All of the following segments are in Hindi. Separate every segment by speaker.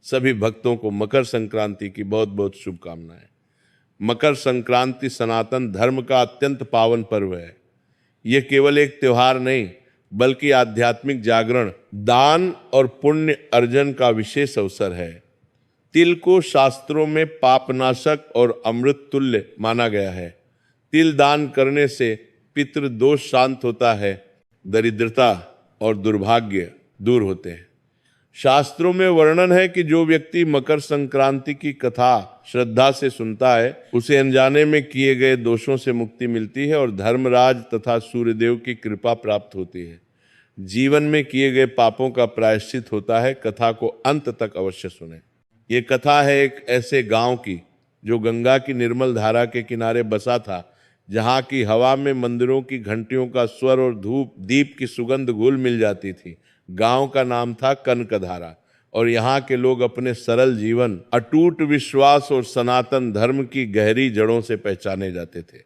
Speaker 1: सभी भक्तों को मकर संक्रांति की बहुत बहुत शुभकामनाएं। मकर संक्रांति सनातन धर्म का अत्यंत पावन पर्व है। ये केवल एक त्योहार नहीं बल्कि आध्यात्मिक जागरण, दान और पुण्य अर्जन का विशेष अवसर है। तिल को शास्त्रों में पापनाशक और अमृत तुल्य माना गया है। तिल दान करने से पितृदोष शांत होता है, दरिद्रता और दुर्भाग्य दूर होते हैं। शास्त्रों में वर्णन है कि जो व्यक्ति मकर संक्रांति की कथा श्रद्धा से सुनता है उसे अनजाने में किए गए दोषों से मुक्ति मिलती है और धर्मराज तथा सूर्यदेव की कृपा प्राप्त होती है। जीवन में किए गए पापों का प्रायश्चित होता है। कथा को अंत तक अवश्य सुने। ये कथा है एक ऐसे गांव की जो गंगा की निर्मल धारा के किनारे बसा था, जहाँ की हवा में मंदिरों की घंटियों का स्वर और धूप दीप की सुगंध घुल मिल जाती थी। गांव का नाम था कनकधारा और यहाँ के लोग अपने सरल जीवन, अटूट विश्वास और सनातन धर्म की गहरी जड़ों से पहचाने जाते थे।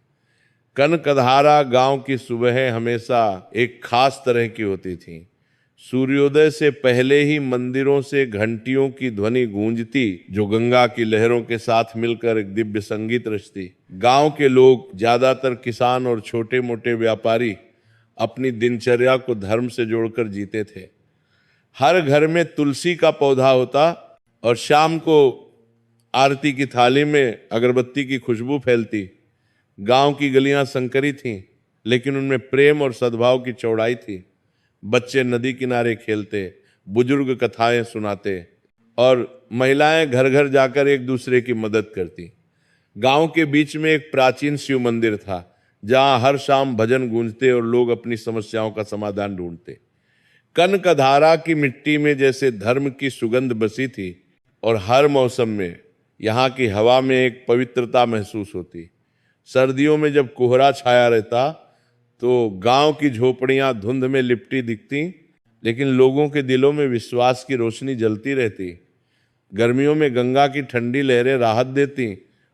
Speaker 1: कनकधारा गांव की सुबहें हमेशा एक खास तरह की होती थीं। सूर्योदय से पहले ही मंदिरों से घंटियों की ध्वनि गूंजती जो गंगा की लहरों के साथ मिलकर एक दिव्य संगीत रचती। गांव के लोग, ज्यादातर किसान और छोटे मोटे व्यापारी, अपनी दिनचर्या को धर्म से जोड़कर जीते थे। हर घर में तुलसी का पौधा होता और शाम को आरती की थाली में अगरबत्ती की खुशबू फैलती। गांव की गलियां संकरी थीं, लेकिन उनमें प्रेम और सद्भाव की चौड़ाई थी। बच्चे नदी किनारे खेलते, बुजुर्ग कथाएं सुनाते और महिलाएं घर घर जाकर एक दूसरे की मदद करती। गांव के बीच में एक प्राचीन शिव मंदिर था, जहां हर शाम भजन गूंजते और लोग अपनी समस्याओं का समाधान ढूंढते। कनकधारा की मिट्टी में जैसे धर्म की सुगंध बसी थी और हर मौसम में यहाँ की हवा में एक पवित्रता महसूस होती। सर्दियों में जब कोहरा छाया रहता तो गांव की झोपड़ियां धुंध में लिपटी दिखती, लेकिन लोगों के दिलों में विश्वास की रोशनी जलती रहती। गर्मियों में गंगा की ठंडी लहरें राहत देती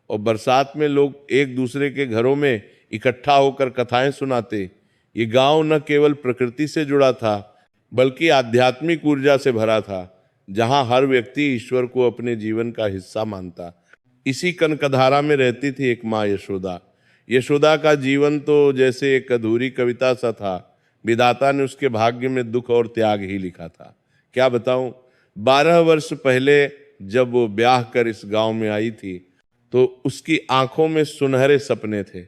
Speaker 1: और बरसात में लोग एक दूसरे के घरों में इकट्ठा होकर कथाएं सुनाते। ये गांव न केवल प्रकृति से जुड़ा था बल्कि आध्यात्मिक ऊर्जा से भरा था, जहां हर व्यक्ति ईश्वर को अपने जीवन का हिस्सा मानता। इसी कनकधारा में रहती थी एक माँ यशोदा। यशोदा का जीवन तो जैसे एक अधूरी कविता सा था। विधाता ने उसके भाग्य में दुख और त्याग ही लिखा था। क्या बताऊं, 12 वर्ष पहले जब वो ब्याह कर इस गांव में आई थी तो उसकी आंखों में सुनहरे सपने थे।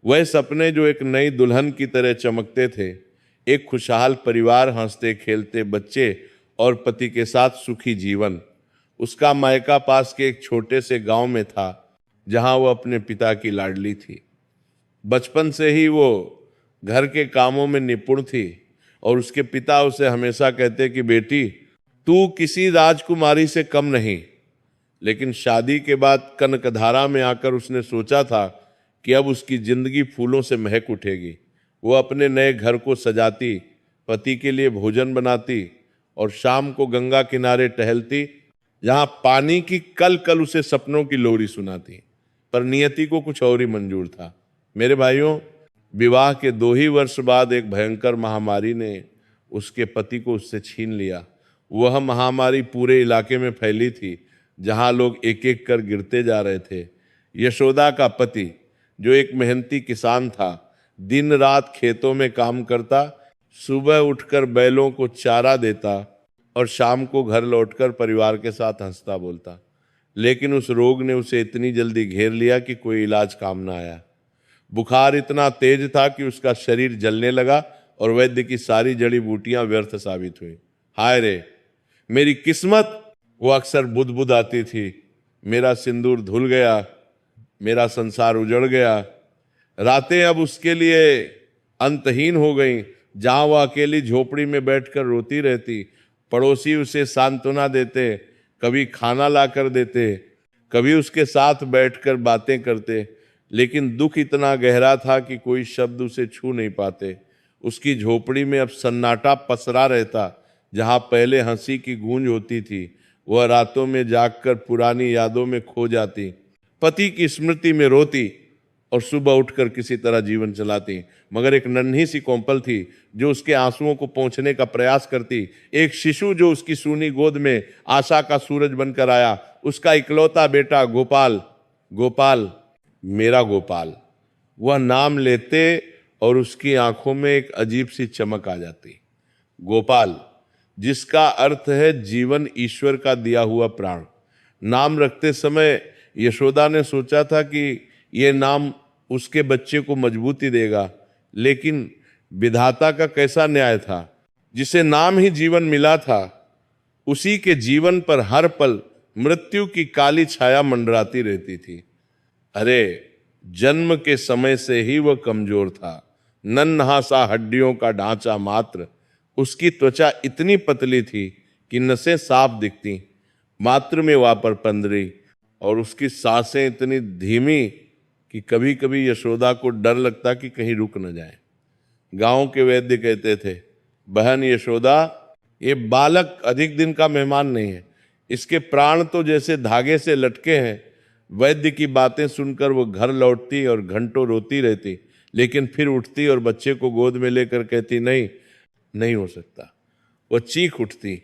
Speaker 1: वह सपने जो एक नई दुल्हन की तरह चमकते थे। एक खुशहाल परिवार, हंसते खेलते बच्चे और पति के साथ सुखी जीवन। उसका मायका पास के एक छोटे से गांव में था, जहां वो अपने पिता की लाडली थी। बचपन से ही वो घर के कामों में निपुण थी और उसके पिता उसे हमेशा कहते कि बेटी, तू किसी राजकुमारी से कम नहीं। लेकिन शादी के बाद कनकधारा में आकर उसने सोचा था कि अब उसकी जिंदगी फूलों से महक उठेगी। वो अपने नए घर को सजाती, पति के लिए भोजन बनाती और शाम को गंगा किनारे टहलती, जहां पानी की कल कल उसे सपनों की लोरी सुनाती। पर नियति को कुछ और ही मंजूर था। मेरे भाइयों, विवाह के 2 ही वर्ष बाद एक भयंकर महामारी ने उसके पति को उससे छीन लिया। वह महामारी पूरे इलाके में फैली थी, जहां लोग एक एक कर गिरते जा रहे थे। यशोदा का पति, जो एक मेहनती किसान था, दिन रात खेतों में काम करता, सुबह उठकर बैलों को चारा देता और शाम को घर लौटकर परिवार के साथ हंसता बोलता। लेकिन उस रोग ने उसे इतनी जल्दी घेर लिया कि कोई इलाज काम ना आया। बुखार इतना तेज था कि उसका शरीर जलने लगा और वैद्य की सारी जड़ी बूटियां व्यर्थ साबित हुई। हाय रे मेरी किस्मत, वो अक्सर बुदबुद आती थी। मेरा सिंदूर धुल गया, मेरा संसार उजड़ गया। रातें अब उसके लिए अंतहीन हो गईं। जहां वह अकेली झोपड़ी में बैठकर रोती रहती, पड़ोसी उसे सांत्वना देते, कभी खाना ला कर देते, कभी उसके साथ बैठकर बातें करते, लेकिन दुख इतना गहरा था कि कोई शब्द उसे छू नहीं पाते। उसकी झोपड़ी में अब सन्नाटा पसरा रहता। जहां पहले हंसी की गूंज होती थी, वह रातों में जागकर पुरानी यादों में खो जाती, पति की स्मृति में रोती और सुबह उठकर किसी तरह जीवन चलाती। मगर एक नन्ही सी कोमपल थी जो उसके आंसुओं को पोंछने का प्रयास करती। एक शिशु जो उसकी सूनी गोद में आशा का सूरज बनकर आया, उसका इकलौता बेटा गोपाल। गोपाल, मेरा गोपाल, वह नाम लेते और उसकी आंखों में एक अजीब सी चमक आ जाती। गोपाल, जिसका अर्थ है जीवन, ईश्वर का दिया हुआ प्राण। नाम रखते समय यशोदा ने सोचा था कि यह नाम उसके बच्चे को मजबूती देगा, लेकिन विधाता का कैसा न्याय था। जिसे नाम ही जीवन मिला था, उसी के जीवन पर हर पल मृत्यु की काली छाया मंडराती रहती थी। अरे, जन्म के समय से ही वह कमजोर था, नन्हा सा हड्डियों का ढांचा मात्र। उसकी त्वचा इतनी पतली थी कि नसें साफ दिखती, मात्र में वापर पंदरी, और उसकी सांसें इतनी धीमी कि कभी कभी यशोदा को डर लगता कि कहीं रुक न जाए। गांव के वैद्य कहते थे, बहन यशोदा, ये बालक अधिक दिन का मेहमान नहीं है, इसके प्राण तो जैसे धागे से लटके हैं। वैद्य की बातें सुनकर वो घर लौटती और घंटों रोती रहती, लेकिन फिर उठती और बच्चे को गोद में लेकर कहती, नहीं, नहीं हो सकता। वह चीख उठती,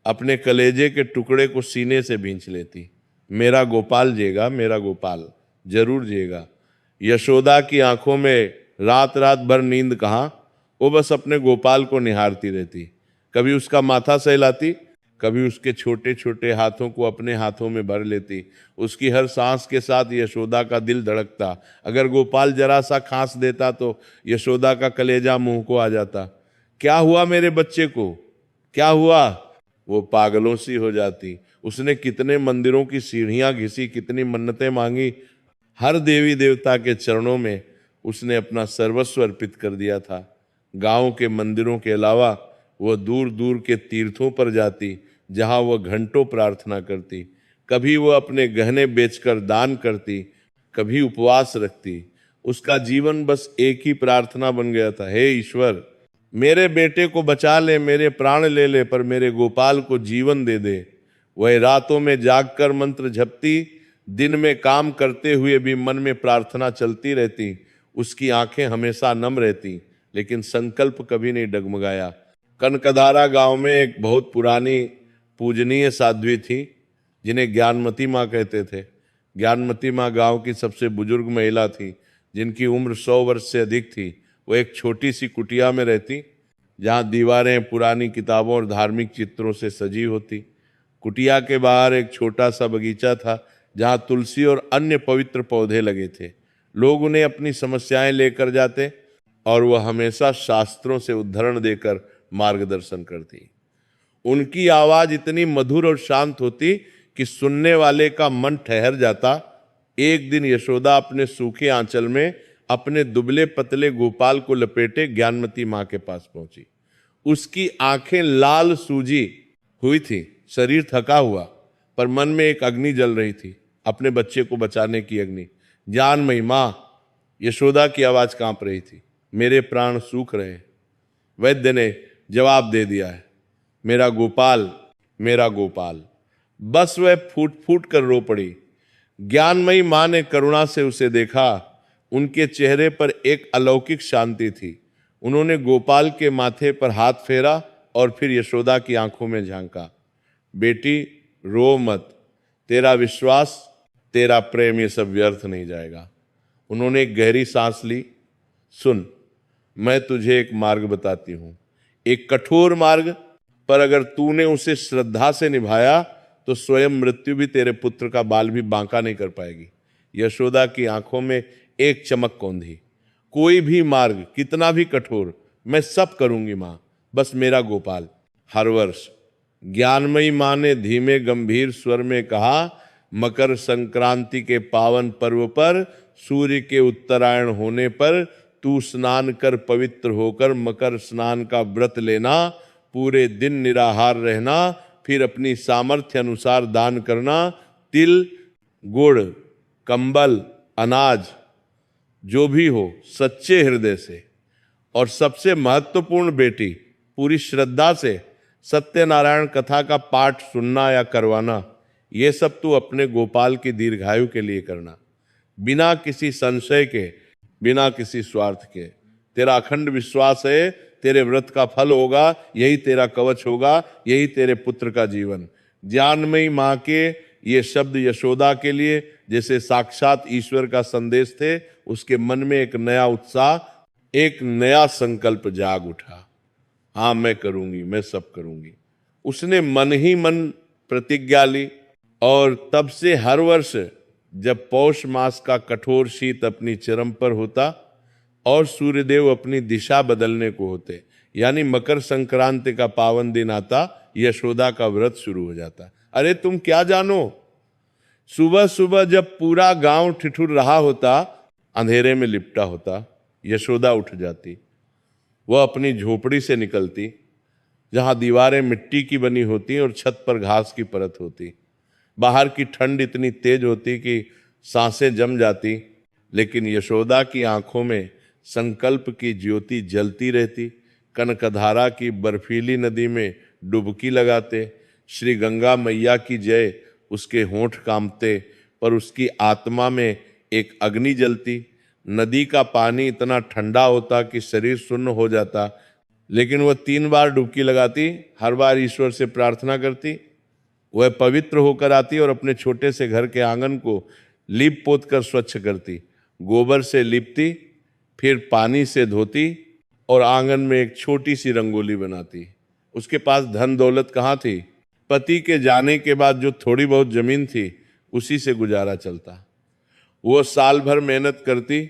Speaker 1: अपने कलेजे के टुकड़े को सीने से भींच लेती। मेरा गोपाल जिएगा, मेरा गोपाल जरूर जिएगा। यशोदा की आंखों में रात रात भर नींद कहाँ, वो बस अपने गोपाल को निहारती रहती। कभी उसका माथा सहलाती, कभी उसके छोटे छोटे हाथों को अपने हाथों में भर लेती। उसकी हर सांस के साथ यशोदा का दिल धड़कता। अगर गोपाल जरा सा खांस देता तो यशोदा का कलेजा मुंह को आ जाता। क्या हुआ मेरे बच्चे को, क्या हुआ? वो पागलों सी हो जाती। उसने कितने मंदिरों की सीढ़ियां घिसी, कितनी मन्नतें मांगी। हर देवी देवता के चरणों में उसने अपना सर्वस्व अर्पित कर दिया था। गांव के मंदिरों के अलावा वह दूर दूर के तीर्थों पर जाती, जहां वह घंटों प्रार्थना करती। कभी वह अपने गहने बेचकर दान करती, कभी उपवास रखती। उसका जीवन बस एक ही प्रार्थना बन गया था, हे ईश्वर, मेरे बेटे को बचा ले, मेरे प्राण ले ले, पर मेरे गोपाल को जीवन दे दे। वह रातों में जागकर मंत्र जपती, दिन में काम करते हुए भी मन में प्रार्थना चलती रहती। उसकी आंखें हमेशा नम रहती, लेकिन संकल्प कभी नहीं डगमगाया। कनकधारा गांव में एक बहुत पुरानी पूजनीय साध्वी थी, जिन्हें ज्ञानमती माँ कहते थे। ज्ञानमती माँ गांव की सबसे बुजुर्ग महिला थी, जिनकी उम्र 100 वर्ष से अधिक थी। वो एक छोटी सी कुटिया में रहती, जहाँ दीवारें पुरानी किताबों और धार्मिक चित्रों से सजी होती। कुटिया के बाहर एक छोटा सा बगीचा था, जहाँ तुलसी और अन्य पवित्र पौधे लगे थे। लोग उन्हें अपनी समस्याएं लेकर जाते और वह हमेशा शास्त्रों से उद्धरण देकर मार्गदर्शन करती। उनकी आवाज इतनी मधुर और शांत होती कि सुनने वाले का मन ठहर जाता। एक दिन यशोदा अपने सूखे आंचल में अपने दुबले पतले गोपाल को लपेटे ज्ञानमती माँ के पास पहुंची। उसकी आंखें लाल सूजी हुई थी, शरीर थका हुआ, पर मन में एक अग्नि जल रही थी, अपने बच्चे को बचाने की अग्नि। ज्ञानमयी माँ, यशोदा की आवाज कांप रही थी, मेरे प्राण सूख रहे हैं। वैद्य ने जवाब दे दिया है, मेरा गोपाल, मेरा गोपाल। बस वह फूट फूट कर रो पड़ी। ज्ञानमयी माँ ने करुणा से उसे देखा। उनके चेहरे पर एक अलौकिक शांति थी। उन्होंने गोपाल के माथे पर हाथ फेरा और फिर यशोदा की आंखों में झांका। बेटी, रो मत, तेरा विश्वास, तेरा प्रेम, ये सब व्यर्थ नहीं जाएगा। उन्होंने एक गहरी सांस ली। सुन, मैं तुझे एक मार्ग बताती हूं, एक कठोर मार्ग, पर अगर तूने उसे श्रद्धा से निभाया तो स्वयं मृत्यु भी तेरे पुत्र का बाल भी बांका नहीं कर पाएगी। यशोदा की आंखों में एक चमक कौंधी। कोई भी मार्ग कितना भी कठोर, मैं सब करूंगी मां, बस मेरा गोपाल। हर वर्ष ज्ञानमयी मां ने धीमे गंभीर स्वर में कहा, मकर संक्रांति के पावन पर्व पर, सूर्य के उत्तरायण होने पर तू स्नान कर पवित्र होकर मकर स्नान का व्रत लेना, पूरे दिन निराहार रहना, फिर अपनी सामर्थ्य अनुसार दान करना। तिल, गुड़, कंबल, अनाज, जो भी हो, सच्चे हृदय से। और सबसे महत्वपूर्ण बेटी, पूरी श्रद्धा से सत्यनारायण कथा का पाठ सुनना या करवाना। ये सब तू अपने गोपाल की दीर्घायु के लिए करना। बिना किसी संशय के, बिना किसी स्वार्थ के। तेरा अखंड विश्वास है, तेरे व्रत का फल होगा, यही तेरा कवच होगा, यही तेरे पुत्र का जीवन। ज्ञानमयी मां के ये शब्द यशोदा के लिए जैसे साक्षात ईश्वर का संदेश थे। उसके मन में एक नया उत्साह, एक नया संकल्प जाग उठा। हाँ, मैं करूंगी, मैं सब करूंगी। उसने मन ही मन प्रतिज्ञा ली और तब से हर वर्ष जब पौष मास का कठोर शीत अपनी चरम पर होता और सूर्यदेव अपनी दिशा बदलने को होते, यानी मकर संक्रांति का पावन दिन आता, यशोदा का व्रत शुरू हो जाता। अरे तुम क्या जानो, सुबह सुबह जब पूरा गांव ठिठुर रहा होता, अंधेरे में लिपटा होता, यशोदा उठ जाती। वह अपनी झोपड़ी से निकलती, जहां दीवारें मिट्टी की बनी होती और छत पर घास की परत होती। बाहर की ठंड इतनी तेज होती कि सांसें जम जाती, लेकिन यशोदा की आंखों में संकल्प की ज्योति जलती रहती। कनकधारा की बर्फीली नदी में डुबकी लगाते, श्री गंगा मैया की जय उसके होंठ कांपते, पर उसकी आत्मा में एक अग्नि जलती। नदी का पानी इतना ठंडा होता कि शरीर सुन्न हो जाता, लेकिन वह 3 बार डुबकी लगाती, हर बार ईश्वर से प्रार्थना करती। वह पवित्र होकर आती और अपने छोटे से घर के आंगन को लीप पोत कर स्वच्छ करती, गोबर से लिपती, फिर पानी से धोती और आंगन में एक छोटी सी रंगोली बनाती। उसके पास धन दौलत कहाँ थी? पति के जाने के बाद जो थोड़ी बहुत जमीन थी, उसी से गुजारा चलता। वो साल भर मेहनत करती,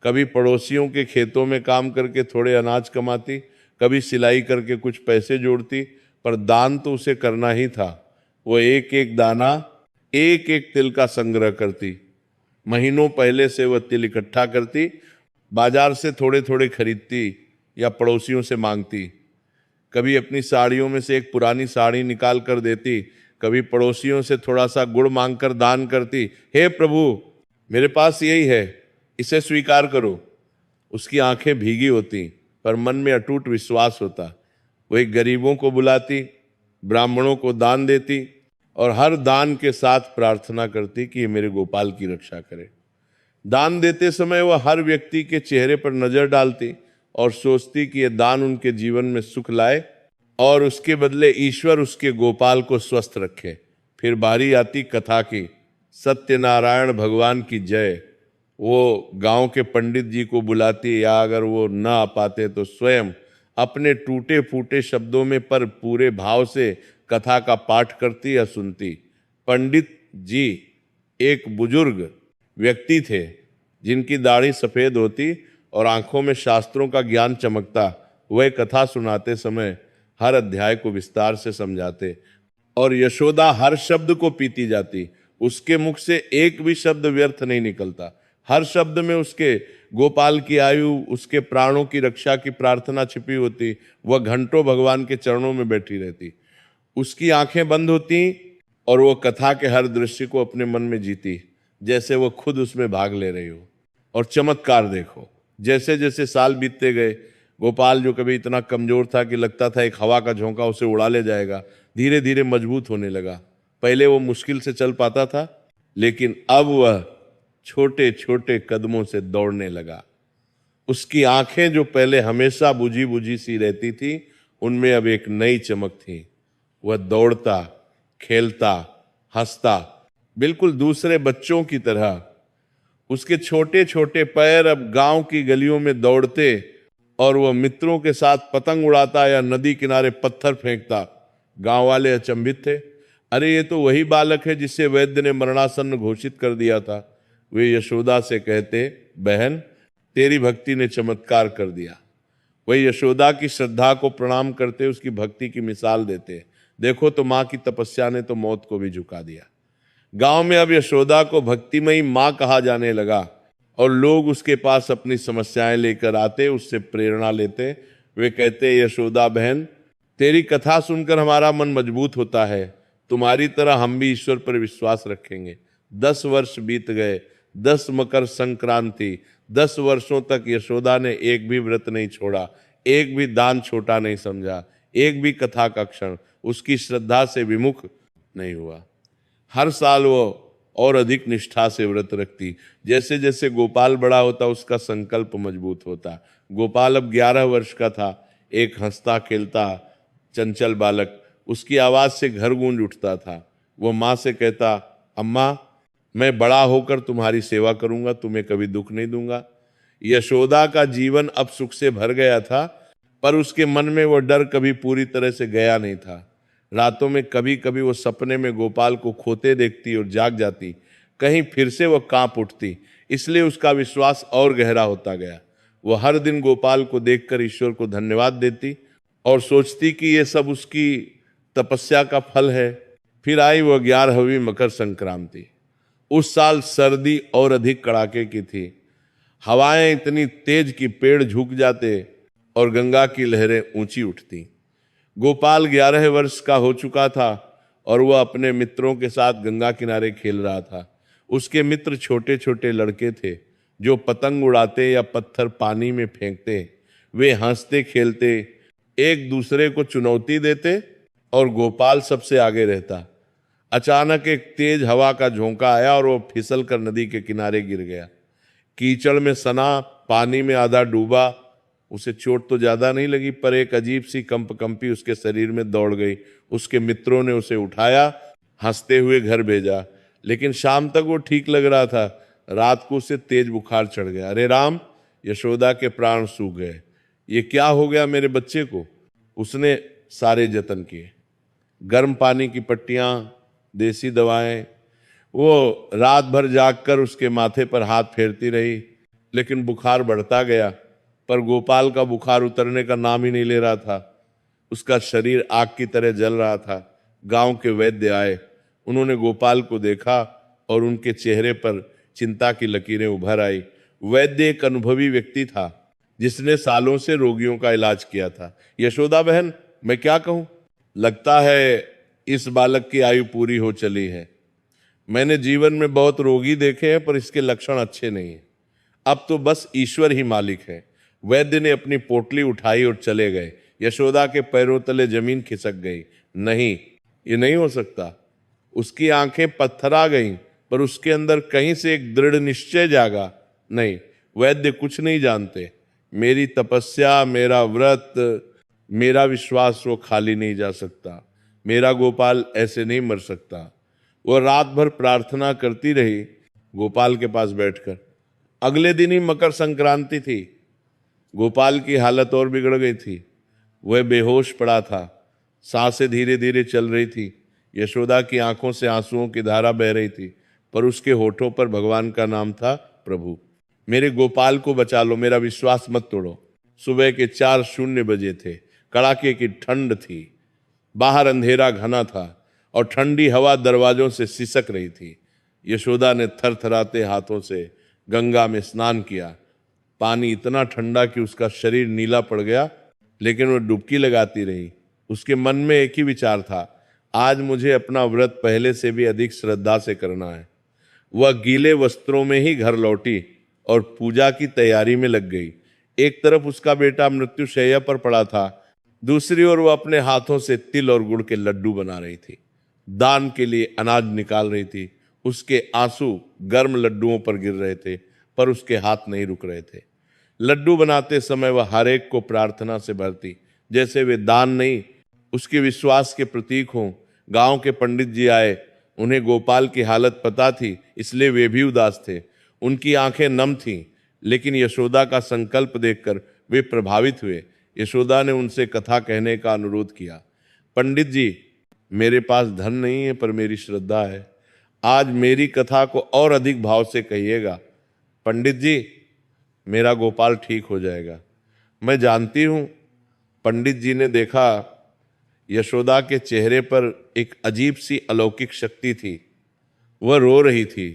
Speaker 1: कभी पड़ोसियों के खेतों में काम करके थोड़े अनाज कमाती, कभी सिलाई करके कुछ पैसे जोड़ती, पर दान तो उसे करना ही था। वो एक एक दाना, एक एक तिल का संग्रह करती। महीनों पहले से वह तिल इकट्ठा करती, बाजार से थोड़े थोड़े खरीदती या पड़ोसियों से मांगती। कभी अपनी साड़ियों में से एक पुरानी साड़ी निकाल कर देती, कभी पड़ोसियों से थोड़ा सा गुड़ मांगकर दान करती। हे प्रभु, मेरे पास यही है, इसे स्वीकार करो। उसकी आंखें भीगी होती, पर मन में अटूट विश्वास होता। वही गरीबों को बुलाती, ब्राह्मणों को दान देती और हर दान के साथ प्रार्थना करती कि ये मेरे गोपाल की रक्षा करे। दान देते समय वह हर व्यक्ति के चेहरे पर नजर डालती और सोचती कि यह दान उनके जीवन में सुख लाए और उसके बदले ईश्वर उसके गोपाल को स्वस्थ रखे। फिर बारी आती कथा की, सत्यनारायण भगवान की जय। वो गांव के पंडित जी को बुलाती, या अगर वो न आ पाते तो स्वयं अपने टूटे फूटे शब्दों में पर पूरे भाव से कथा का पाठ करती या सुनती। पंडित जी एक बुजुर्ग व्यक्ति थे, जिनकी दाढ़ी सफेद होती और आंखों में शास्त्रों का ज्ञान चमकता। वह कथा सुनाते समय हर अध्याय को विस्तार से समझाते और यशोदा हर शब्द को पीती जाती। उसके मुख से एक भी शब्द व्यर्थ नहीं निकलता। हर शब्द में उसके गोपाल की आयु, उसके प्राणों की रक्षा की प्रार्थना छिपी होती। वह घंटों भगवान के चरणों में बैठी रहती। उसकी आंखें बंद होती और वो कथा के हर दृश्य को अपने मन में जीती, जैसे वो खुद उसमें भाग ले रही हो। और चमत्कार देखो, जैसे जैसे साल बीतते गए, गोपाल जो कभी इतना कमजोर था कि लगता था एक हवा का झोंका उसे उड़ा ले जाएगा, धीरे धीरे मजबूत होने लगा। पहले वो मुश्किल से चल पाता था, लेकिन अब वह छोटे छोटे कदमों से दौड़ने लगा। उसकी आंखें जो पहले हमेशा बुझी बुझी सी रहती थी, उनमें अब एक नई चमक थी। वह दौड़ता, खेलता, हंसता, बिल्कुल दूसरे बच्चों की तरह। उसके छोटे छोटे पैर अब गांव की गलियों में दौड़ते और वह मित्रों के साथ पतंग उड़ाता या नदी किनारे पत्थर फेंकता। गांव वाले अचंभित थे। अरे ये तो वही बालक है जिसे वैद्य ने मरणासन्न घोषित कर दिया था। वे यशोदा से कहते, बहन, तेरी भक्ति ने चमत्कार कर दिया। वही यशोदा की श्रद्धा को प्रणाम करते, उसकी भक्ति की मिसाल देते। देखो तो माँ की तपस्या ने तो मौत को भी झुका दिया। गांव में अब यशोदा को भक्तिमयी माँ कहा जाने लगा और लोग उसके पास अपनी समस्याएं लेकर आते, उससे प्रेरणा लेते। वे कहते, यशोदा बहन, तेरी कथा सुनकर हमारा मन मजबूत होता है। तुम्हारी तरह हम भी ईश्वर पर विश्वास रखेंगे। 10 वर्ष बीत गए, 10 मकर संक्रांति, 10 वर्षों तक यशोदा ने एक भी व्रत नहीं छोड़ा, एक भी दान छोटा नहीं समझा, एक भी कथा का क्षण उसकी श्रद्धा से विमुख नहीं हुआ। हर साल वो और अधिक निष्ठा से व्रत रखती। जैसे जैसे गोपाल बड़ा होता उसका संकल्प मजबूत होता। गोपाल अब 11 वर्ष का था। एक हंसता खेलता चंचल बालक, उसकी आवाज से घर गूंज उठता था। वो माँ से कहता, अम्मा मैं बड़ा होकर तुम्हारी सेवा करूंगा, तुम्हें कभी दुख नहीं दूंगा। यशोदा का जीवन अब सुख से भर गया था, पर उसके मन में वो डर कभी पूरी तरह से गया नहीं था। रातों में कभी कभी वो सपने में गोपाल को खोते देखती और जाग जाती, कहीं फिर से वो कांप उठती। इसलिए उसका विश्वास और गहरा होता गया। वो हर दिन गोपाल को देखकर ईश्वर को धन्यवाद देती और सोचती कि ये सब उसकी तपस्या का फल है। फिर आई वो 11वीं मकर संक्रांति। उस साल सर्दी और अधिक कड़ाके की थी। हवाएं इतनी तेज कि पेड़ झुक जाते और गंगा की लहरें ऊंची उठती। गोपाल 11 वर्ष का हो चुका था और वह अपने मित्रों के साथ गंगा किनारे खेल रहा था। उसके मित्र छोटे छोटे लड़के थे जो पतंग उड़ाते या पत्थर पानी में फेंकते। वे हंसते खेलते, एक दूसरे को चुनौती देते और गोपाल सबसे आगे रहता। अचानक एक तेज हवा का झोंका आया और वो फिसल कर नदी के किनारे गिर गया। कीचड़ में सना, पानी में आधा डूबा। उसे चोट तो ज्यादा नहीं लगी, पर एक अजीब सी कंपकंपी उसके शरीर में दौड़ गई। उसके मित्रों ने उसे उठाया, हंसते हुए घर भेजा। लेकिन शाम तक वो ठीक लग रहा था। रात को उसे तेज बुखार चढ़ गया। अरे राम, यशोदा के प्राण सूख गए। ये क्या हो गया मेरे बच्चे को? उसने सारे जतन किए, गर्म पानी की पट्टियां, देसी दवाएं। वो रात भर जागकर उसके माथे पर हाथ फेरती रही, लेकिन बुखार बढ़ता गया। पर गोपाल का बुखार उतरने का नाम ही नहीं ले रहा था। उसका शरीर आग की तरह जल रहा था। गांव के वैद्य आए। उन्होंने गोपाल को देखा और उनके चेहरे पर चिंता की लकीरें उभर आई। वैद्य एक अनुभवी व्यक्ति था जिसने सालों से रोगियों का इलाज किया था। यशोदा बहन, मैं क्या कहूं, लगता है इस बालक की आयु पूरी हो चली है। मैंने जीवन में बहुत रोगी देखे हैं, पर इसके लक्षण अच्छे नहीं हैं। अब तो बस ईश्वर ही मालिक है। वैद्य ने अपनी पोटली उठाई और चले गए। यशोदा के पैरों तले जमीन खिसक गई। नहीं, ये नहीं हो सकता। उसकी आंखें पत्थरा गईं, पर उसके अंदर कहीं से एक दृढ़ निश्चय जागा। नहीं, वैद्य कुछ नहीं जानते। मेरी तपस्या, मेरा व्रत, मेरा विश्वास वो खाली नहीं जा सकता। मेरा गोपाल ऐसे नहीं मर सकता। वो रात भर प्रार्थना करती रही गोपाल के पास बैठकर। अगले दिन ही मकर संक्रांति थी। गोपाल की हालत और बिगड़ गई थी। वह बेहोश पड़ा था, सांसें धीरे धीरे चल रही थी। यशोदा की आंखों से आंसुओं की धारा बह रही थी, पर उसके होठों पर भगवान का नाम था, प्रभु मेरे गोपाल को बचा लो, मेरा विश्वास मत तोड़ो। सुबह के 4:00 बजे थे। कड़ाके की ठंड थी। बाहर अंधेरा घना था और ठंडी हवा दरवाजों से सिसक रही थी। यशोदा ने थरथराते हाथों से गंगा में स्नान किया। पानी इतना ठंडा कि उसका शरीर नीला पड़ गया, लेकिन वह डुबकी लगाती रही। उसके मन में एक ही विचार था, आज मुझे अपना व्रत पहले से भी अधिक श्रद्धा से करना है। वह गीले वस्त्रों में ही घर लौटी और पूजा की तैयारी में लग गई। एक तरफ उसका बेटा मृत्युशैया पर पड़ा था, दूसरी ओर वो अपने हाथों से तिल और गुड़ के लड्डू बना रही थी। दान के लिए अनाज निकाल रही थी। उसके आंसू गर्म लड्डुओं पर गिर रहे थे, पर उसके हाथ नहीं रुक रहे थे। लड्डू बनाते समय वह हर एक को प्रार्थना से भरती, जैसे वे दान नहीं, उसके विश्वास के प्रतीक हों। गांव के पंडित जी आए। उन्हें गोपाल की हालत पता थी, इसलिए वे भी उदास थे। उनकी आंखें नम थीं, लेकिन यशोदा का संकल्प देखकर वे प्रभावित हुए। यशोदा ने उनसे कथा कहने का अनुरोध किया। पंडित जी, मेरे पास धन नहीं है, पर मेरी श्रद्धा है। आज मेरी कथा को और अधिक भाव से कहिएगा। पंडित जी, मेरा गोपाल ठीक हो जाएगा। मैं जानती हूं। पंडित जी ने देखा यशोदा के चेहरे पर एक अजीब सी अलौकिक शक्ति थी। वह रो रही थी,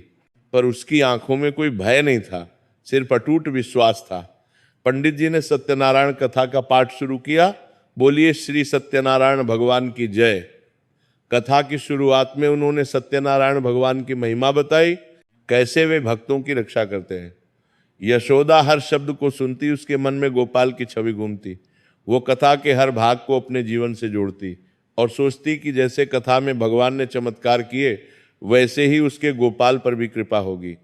Speaker 1: पर उसकी आंखों में कोई भय नहीं था, सिर्फ अटूट विश्वास था। पंडित जी ने सत्यनारायण कथा का पाठ शुरू किया। बोलिए श्री सत्यनारायण भगवान की जय। कथा की शुरुआत में उन्होंने सत्यनारायण भगवान की महिमा बताई, कैसे वे भक्तों की रक्षा करते हैं। यशोदा हर शब्द को सुनती, उसके मन में गोपाल की छवि घूमती। वो कथा के हर भाग को अपने जीवन से जोड़ती और सोचती कि जैसे कथा में भगवान ने चमत्कार किए, वैसे ही उसके गोपाल पर भी कृपा होगी।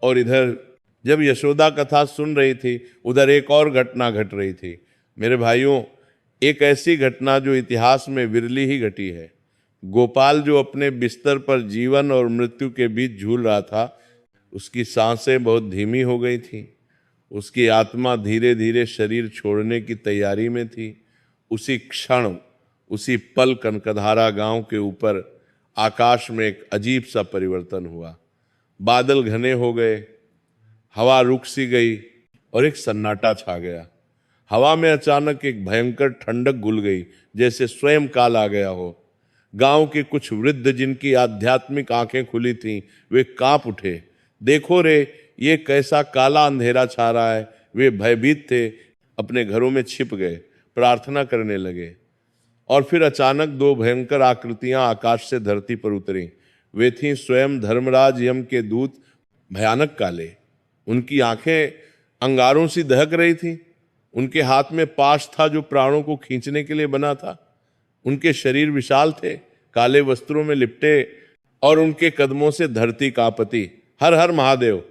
Speaker 1: और इधर जब यशोदा कथा सुन रही थी, उधर एक और घटना घट रही थी। मेरे भाइयों, एक ऐसी घटना जो इतिहास में विरली ही घटी है। गोपाल जो अपने बिस्तर पर जीवन और मृत्यु के बीच झूल रहा था, उसकी सांसें बहुत धीमी हो गई थी। उसकी आत्मा धीरे धीरे शरीर छोड़ने की तैयारी में थी। उसी क्षण, उसी पल कनकधारा गांव के ऊपर आकाश में एक अजीब सा परिवर्तन हुआ। बादल घने हो गए, हवा रुक सी गई और एक सन्नाटा छा गया। हवा में अचानक एक भयंकर ठंडक घुल गई, जैसे स्वयं काल आ गया हो। गांव के कुछ वृद्ध जिनकी आध्यात्मिक आंखें खुली थीं, वे कांप उठे। देखो रे, ये कैसा काला अंधेरा छा रहा है। वे भयभीत थे, अपने घरों में छिप गए, प्रार्थना करने लगे। और फिर अचानक दो भयंकर आकृतियां आकाश से धरती पर उतरी। वे थीं स्वयं धर्मराज यम के दूत, भयानक काले। उनकी आंखें अंगारों सी दहक रही थीं। उनके हाथ में पाश था जो प्राणों को खींचने के लिए बना था। उनके शरीर विशाल थे, काले वस्त्रों में लिपटे, और उनके कदमों से धरती कांपती। हर हर महादेव।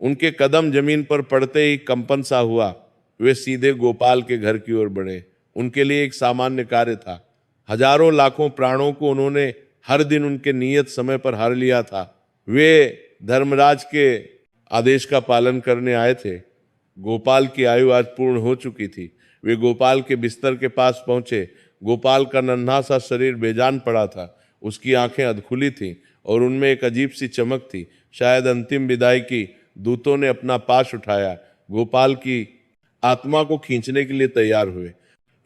Speaker 1: उनके कदम जमीन पर पड़ते ही कंपन सा हुआ। वे सीधे गोपाल के घर की ओर बढ़े। उनके लिए एक सामान्य कार्य था। हजारों लाखों प्राणों को उन्होंने हर दिन उनके नियत समय पर हर लिया था। वे धर्मराज के आदेश का पालन करने आए थे। गोपाल की आयु आज पूर्ण हो चुकी थी। वे गोपाल के बिस्तर के पास पहुंचे। गोपाल का नन्हा सा शरीर बेजान पड़ा था। उसकी आंखें अधखुली थीं और उनमें एक अजीब सी चमक थी, शायद अंतिम विदाई की। दूतों ने अपना पाश उठाया, गोपाल की आत्मा को खींचने के लिए तैयार हुए।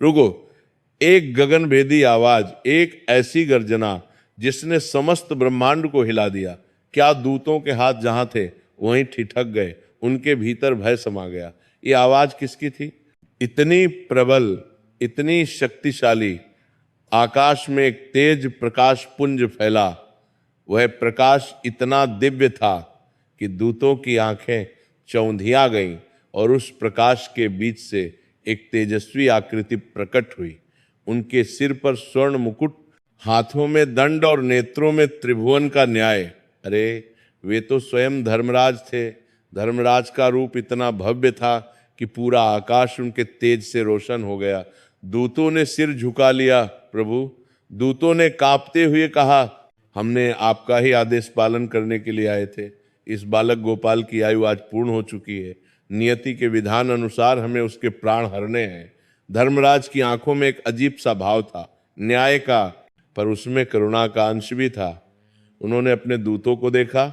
Speaker 1: रुको, एक गगनभेदी आवाज, एक ऐसी गर्जना जिसने समस्त ब्रह्मांड को हिला दिया। क्या दूतों के हाथ जहां थे वहीं ठिठक गए, उनके भीतर भय समा गया। ये आवाज किसकी थी? इतनी प्रबल, इतनी शक्तिशाली। आकाश में एक तेज प्रकाश पुंज फैला। वह प्रकाश इतना दिव्य था कि दूतों की आंखें चौंधिया गईं और उस प्रकाश के बीच से एक तेजस्वी आकृति प्रकट हुई। उनके सिर पर स्वर्ण मुकुट, हाथों में दंड और नेत्रों में त्रिभुवन का न्याय। अरे, वे तो स्वयं धर्मराज थे। धर्मराज का रूप इतना भव्य था कि पूरा आकाश उनके तेज से रोशन हो गया। दूतों ने सिर झुका लिया। प्रभु, दूतों ने कांपते हुए कहा, हमने आपका ही आदेश पालन करने के लिए आए थे। इस बालक गोपाल की आयु आज पूर्ण हो चुकी है। नियति के विधान अनुसार हमें उसके प्राण हरने हैं। धर्मराज की आंखों में एक अजीब सा भाव था, न्याय का, पर उसमें करुणा का अंश भी था। उन्होंने अपने दूतों को देखा,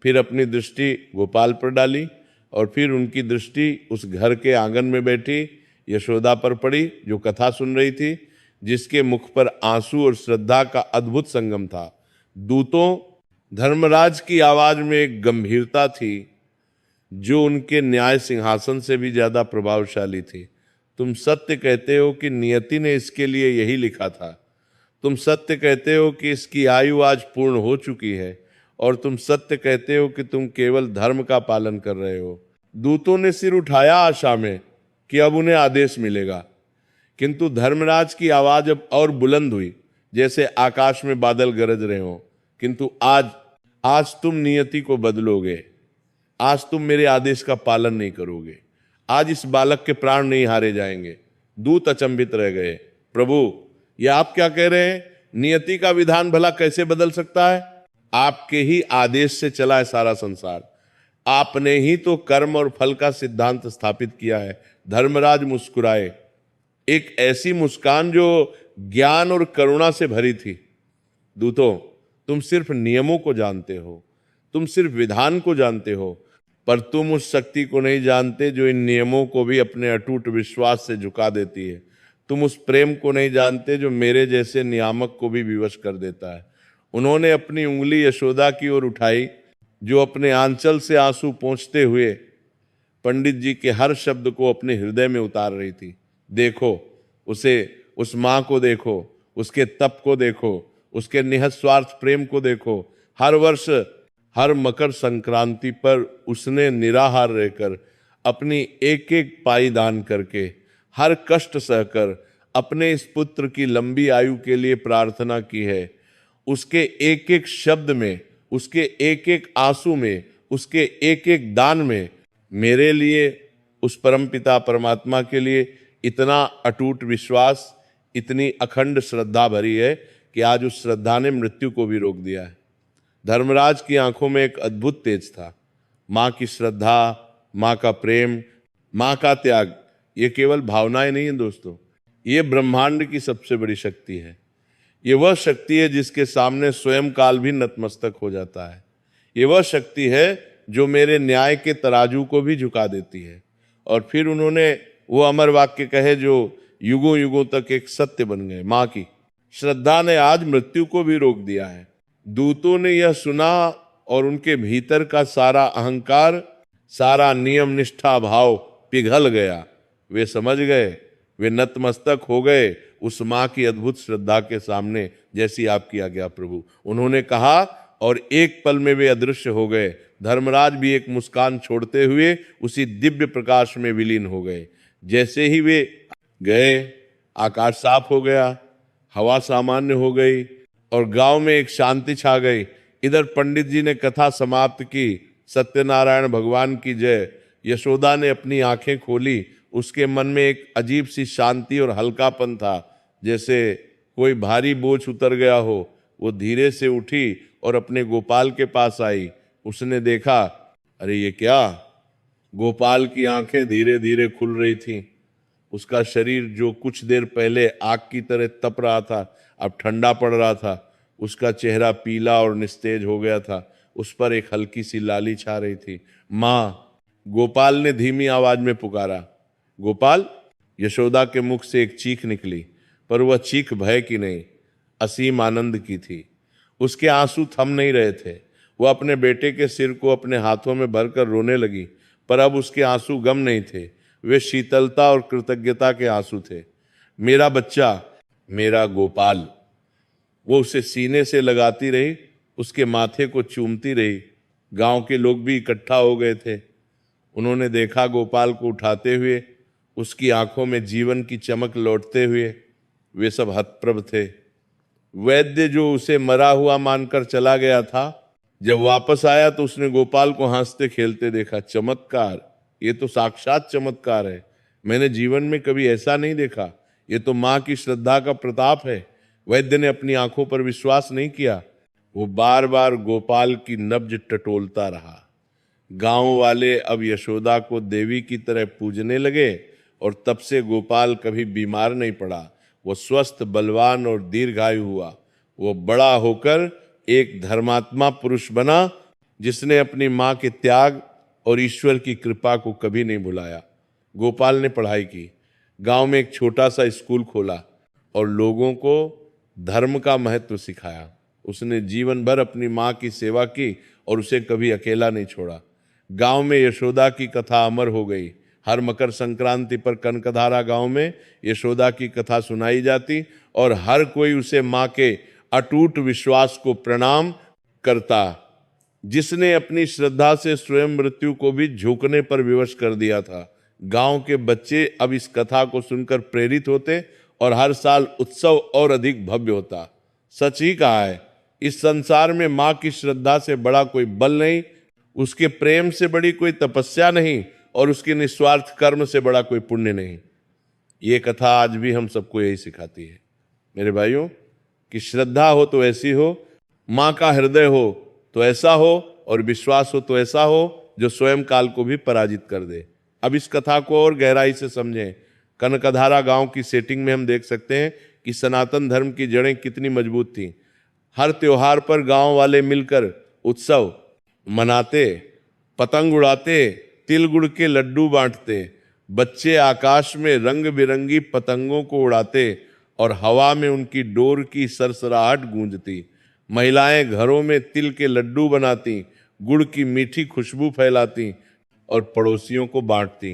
Speaker 1: फिर अपनी दृष्टि गोपाल पर डाली, और फिर उनकी दृष्टि उस घर के आंगन में बैठी यशोदा पर पड़ी, जो कथा सुन रही थी, जिसके मुख पर आंसू और श्रद्धा का अद्भुत संगम था। दूतों, धर्मराज की आवाज में एक गंभीरता थी जो उनके न्याय सिंहासन से भी ज्यादा प्रभावशाली थी। तुम सत्य कहते हो कि नियति ने इसके लिए यही लिखा था। तुम सत्य कहते हो कि इसकी आयु आज पूर्ण हो चुकी है, और तुम सत्य कहते हो कि तुम केवल धर्म का पालन कर रहे हो। दूतों ने सिर उठाया आशा में कि अब उन्हें आदेश मिलेगा, किंतु धर्मराज की आवाज अब और बुलंद हुई, जैसे आकाश में बादल गरज रहे हो। किंतु आज तुम नियति को बदलोगे। आज तुम मेरे आदेश का पालन नहीं करोगे। आज इस बालक के प्राण नहीं हारे जाएंगे। दूत अचंभित रह गए। प्रभु, ये आप क्या कह रहे हैं? नियति का विधान भला कैसे बदल सकता है? आपके ही आदेश से चला है सारा संसार। आपने ही तो कर्म और फल का सिद्धांत स्थापित किया है। धर्मराज मुस्कुराए, एक ऐसी मुस्कान जो ज्ञान और करुणा से भरी थी। दूतों, तुम सिर्फ नियमों को जानते हो, तुम सिर्फ विधान को जानते हो, पर तुम उस शक्ति को नहीं जानते जो इन नियमों को भी अपने अटूट विश्वास से झुका देती है। तुम उस प्रेम को नहीं जानते जो मेरे जैसे नियामक को भी विवश कर देता है। उन्होंने अपनी उंगली यशोदा की ओर उठाई, जो अपने आंचल से आंसू पोंछते हुए पंडित जी के हर शब्द को अपने हृदय में उतार रही थी। देखो उसे, उस माँ को देखो, उसके तप को देखो, उसके निःस्वार्थ प्रेम को देखो। हर वर्ष, हर मकर संक्रांति पर उसने निराहार रहकर, अपनी एक एक पाई दान करके, हर कष्ट सहकर अपने इस पुत्र की लंबी आयु के लिए प्रार्थना की है। उसके एक एक शब्द में उसके एक एक आंसू में, उसके एक एक दान में मेरे लिए, उस परमपिता परमात्मा के लिए इतना अटूट विश्वास, इतनी अखंड श्रद्धा भरी है कि आज उस श्रद्धा ने मृत्यु को भी रोक दिया है। धर्मराज की आंखों में एक अद्भुत तेज था। माँ की श्रद्धा, माँ का प्रेम, माँ का त्याग, ये केवल भावनाएं नहीं है दोस्तों, ये ब्रह्मांड की सबसे बड़ी शक्ति है। ये वह शक्ति है जिसके सामने स्वयं काल भी नतमस्तक हो जाता है। ये वह शक्ति है जो मेरे न्याय के तराजू को भी झुका देती है। और फिर उन्होंने वो अमर वाक्य कहे जो युगों युगों तक एक सत्य बन गए। माँ की श्रद्धा ने आज मृत्यु को भी रोक दिया है। दूतों ने यह सुना और उनके भीतर का सारा अहंकार, सारा नियम निष्ठा भाव पिघल गया। वे समझ गए, वे नतमस्तक हो गए उस माँ की अद्भुत श्रद्धा के सामने, जैसी आपकी आज्ञा प्रभु। उन्होंने कहा और एक पल में वे अदृश्य हो गए। धर्मराज भी एक मुस्कान छोड़ते हुए उसी दिव्य प्रकाश में विलीन हो गए। जैसे ही वे गए, आकाश साफ हो गया, हवा सामान्य हो गई और गांव में एक शांति छा गई। इधर पंडित जी ने कथा समाप्त की। सत्यनारायण भगवान की जय। यशोदा ने अपनी आंखें खोली। उसके मन में एक अजीब सी शांति और हल्कापन था, जैसे कोई भारी बोझ उतर गया हो। वो धीरे से उठी और अपने गोपाल के पास आई। उसने देखा, अरे ये क्या! गोपाल की आंखें धीरे धीरे खुल रही थीं। उसका शरीर जो कुछ देर पहले आग की तरह तप रहा था, अब ठंडा पड़ रहा था। उसका चेहरा पीला और निस्तेज हो गया था। उस पर एक हल्की सी लाली छा रही थी। माँ! गोपाल ने धीमी आवाज में पुकारा। गोपाल! यशोदा के मुख से एक चीख निकली, पर वह चीख भय की नहीं, असीम आनंद की थी। उसके आंसू थम नहीं रहे थे। वह अपने बेटे के सिर को अपने हाथों में भरकर रोने लगी, पर अब उसके आंसू गम नहीं थे, वे शीतलता और कृतज्ञता के आंसू थे। मेरा बच्चा, मेरा गोपाल! वो उसे सीने से लगाती रही, उसके माथे को चूमती रही। गांव के लोग भी इकट्ठा हो गए थे। उन्होंने देखा गोपाल को उठाते हुए, उसकी आंखों में जीवन की चमक लौटते हुए। वे सब हतप्रभ थे। वैद्य जो उसे मरा हुआ मानकर चला गया था, जब वापस आया तो उसने गोपाल को हंसते खेलते देखा। चमत्कार! ये तो साक्षात चमत्कार है। मैंने जीवन में कभी ऐसा नहीं देखा। ये तो माँ की श्रद्धा का प्रताप है। वैद्य ने अपनी आंखों पर विश्वास नहीं किया। वो बार बार गोपाल की नब्ज टटोलता रहा। गांव वाले अब यशोदा को देवी की तरह पूजने लगे और तब से गोपाल कभी बीमार नहीं पड़ा। वो स्वस्थ, बलवान और दीर्घायु हुआ। वो बड़ा होकर एक धर्मात्मा पुरुष बना, जिसने अपनी माँ के त्याग और ईश्वर की कृपा को कभी नहीं भुलाया। गोपाल ने पढ़ाई की, गांव में एक छोटा सा स्कूल खोला और लोगों को धर्म का महत्व सिखाया। उसने जीवन भर अपनी माँ की सेवा की और उसे कभी अकेला नहीं छोड़ा। गांव में यशोदा की कथा अमर हो गई। हर मकर संक्रांति पर कनकधारा गांव में यशोदा की कथा सुनाई जाती और हर कोई उसे माँ के अटूट विश्वास को प्रणाम करता, जिसने अपनी श्रद्धा से स्वयं मृत्यु को भी झुकने पर विवश कर दिया था। गांव के बच्चे अब इस कथा को सुनकर प्रेरित होते और हर साल उत्सव और अधिक भव्य होता। सच ही कहा है, इस संसार में माँ की श्रद्धा से बड़ा कोई बल नहीं, उसके प्रेम से बड़ी कोई तपस्या नहीं और उसके निस्वार्थ कर्म से बड़ा कोई पुण्य नहीं। ये कथा आज भी हम सबको यही सिखाती है मेरे भाइयों, कि श्रद्धा हो तो ऐसी हो, माँ का हृदय हो तो ऐसा हो और विश्वास हो तो ऐसा हो जो स्वयं काल को भी पराजित कर दे। अब इस कथा को और गहराई से समझें। कनकधारा गांव की सेटिंग में हम देख सकते हैं कि सनातन धर्म की जड़ें कितनी मजबूत थीं। हर त्योहार पर गांव वाले मिलकर उत्सव मनाते, पतंग उड़ाते, तिल गुड़ के लड्डू बांटते, बच्चे आकाश में रंग बिरंगी पतंगों को उड़ाते और हवा में उनकी डोर की सरसराहट गूंजती। महिलाएं घरों में तिल के लड्डू बनाती, गुड़ की मीठी खुशबू फैलाती और पड़ोसियों को बांटती।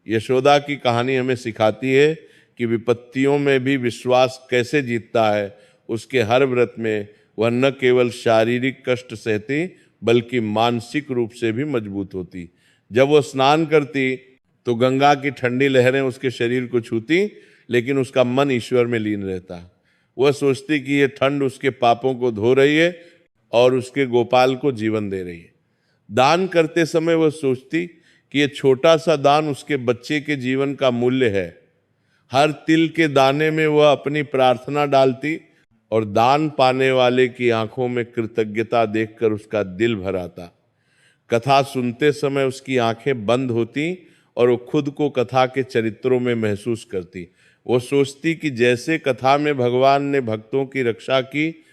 Speaker 1: यशोदा की कहानी हमें सिखाती है कि विपत्तियों में भी विश्वास कैसे जीतता है। उसके हर व्रत में वह न केवल शारीरिक कष्ट सहती बल्कि मानसिक रूप से भी मजबूत होती। जब वो स्नान करती तो गंगा की ठंडी लहरें उसके शरीर को छूती, लेकिन उसका मन ईश्वर में लीन रहता। वह सोचती कि ये ठंड उसके पापों को धो रही है और उसके गोपाल को जीवन दे रही है। दान करते समय वह सोचती कि ये छोटा सा दान उसके बच्चे के जीवन का मूल्य है। हर तिल के दाने में वह अपनी प्रार्थना डालती और दान पाने वाले की आंखों में कृतज्ञता देखकर उसका दिल भर आता। कथा सुनते समय उसकी आंखें बंद होती और वो खुद को कथा के चरित्रों में महसूस करती। वो सोचती कि जैसे कथा में भगवान ने भक्तों की रक्षा की,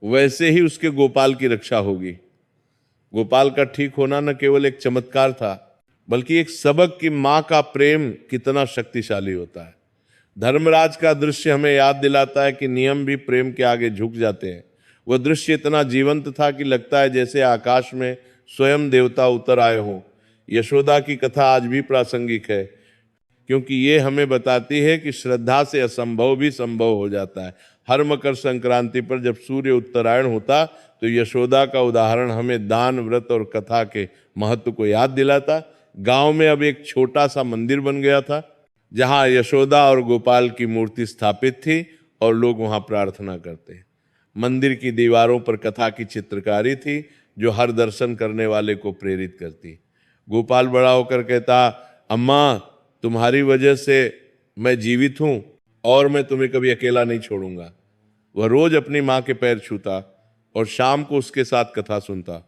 Speaker 1: वैसे ही उसके गोपाल की रक्षा होगी। गोपाल का ठीक होना न केवल एक चमत्कार था, बल्कि एक सबक कि माँ का प्रेम कितना शक्तिशाली होता है। धर्मराज का दृश्य हमें याद दिलाता है कि नियम भी प्रेम के आगे झुक जाते हैं। वह दृश्य इतना जीवंत था कि लगता है जैसे आकाश में स्वयं देवता उतर आए हों। यशोदा की कथा आज भी प्रासंगिक है, क्योंकि ये हमें बताती है कि श्रद्धा से असंभव भी संभव हो जाता है। हर मकर संक्रांति पर जब सूर्य उत्तरायण होता तो यशोदा का उदाहरण हमें दान, व्रत और कथा के महत्व को याद दिलाता। गांव में अब एक छोटा सा मंदिर बन गया था, जहां यशोदा और गोपाल की मूर्ति स्थापित थी और लोग वहां प्रार्थना करते। मंदिर की दीवारों पर कथा की चित्रकारी थी, जो हर दर्शन करने वाले को प्रेरित करती। गोपाल बड़ा होकर कहता, अम्मा, तुम्हारी वजह से मैं जीवित हूं और मैं तुम्हें कभी अकेला नहीं छोड़ूंगा। वह रोज अपनी माँ के पैर छूता और शाम को उसके साथ कथा सुनता।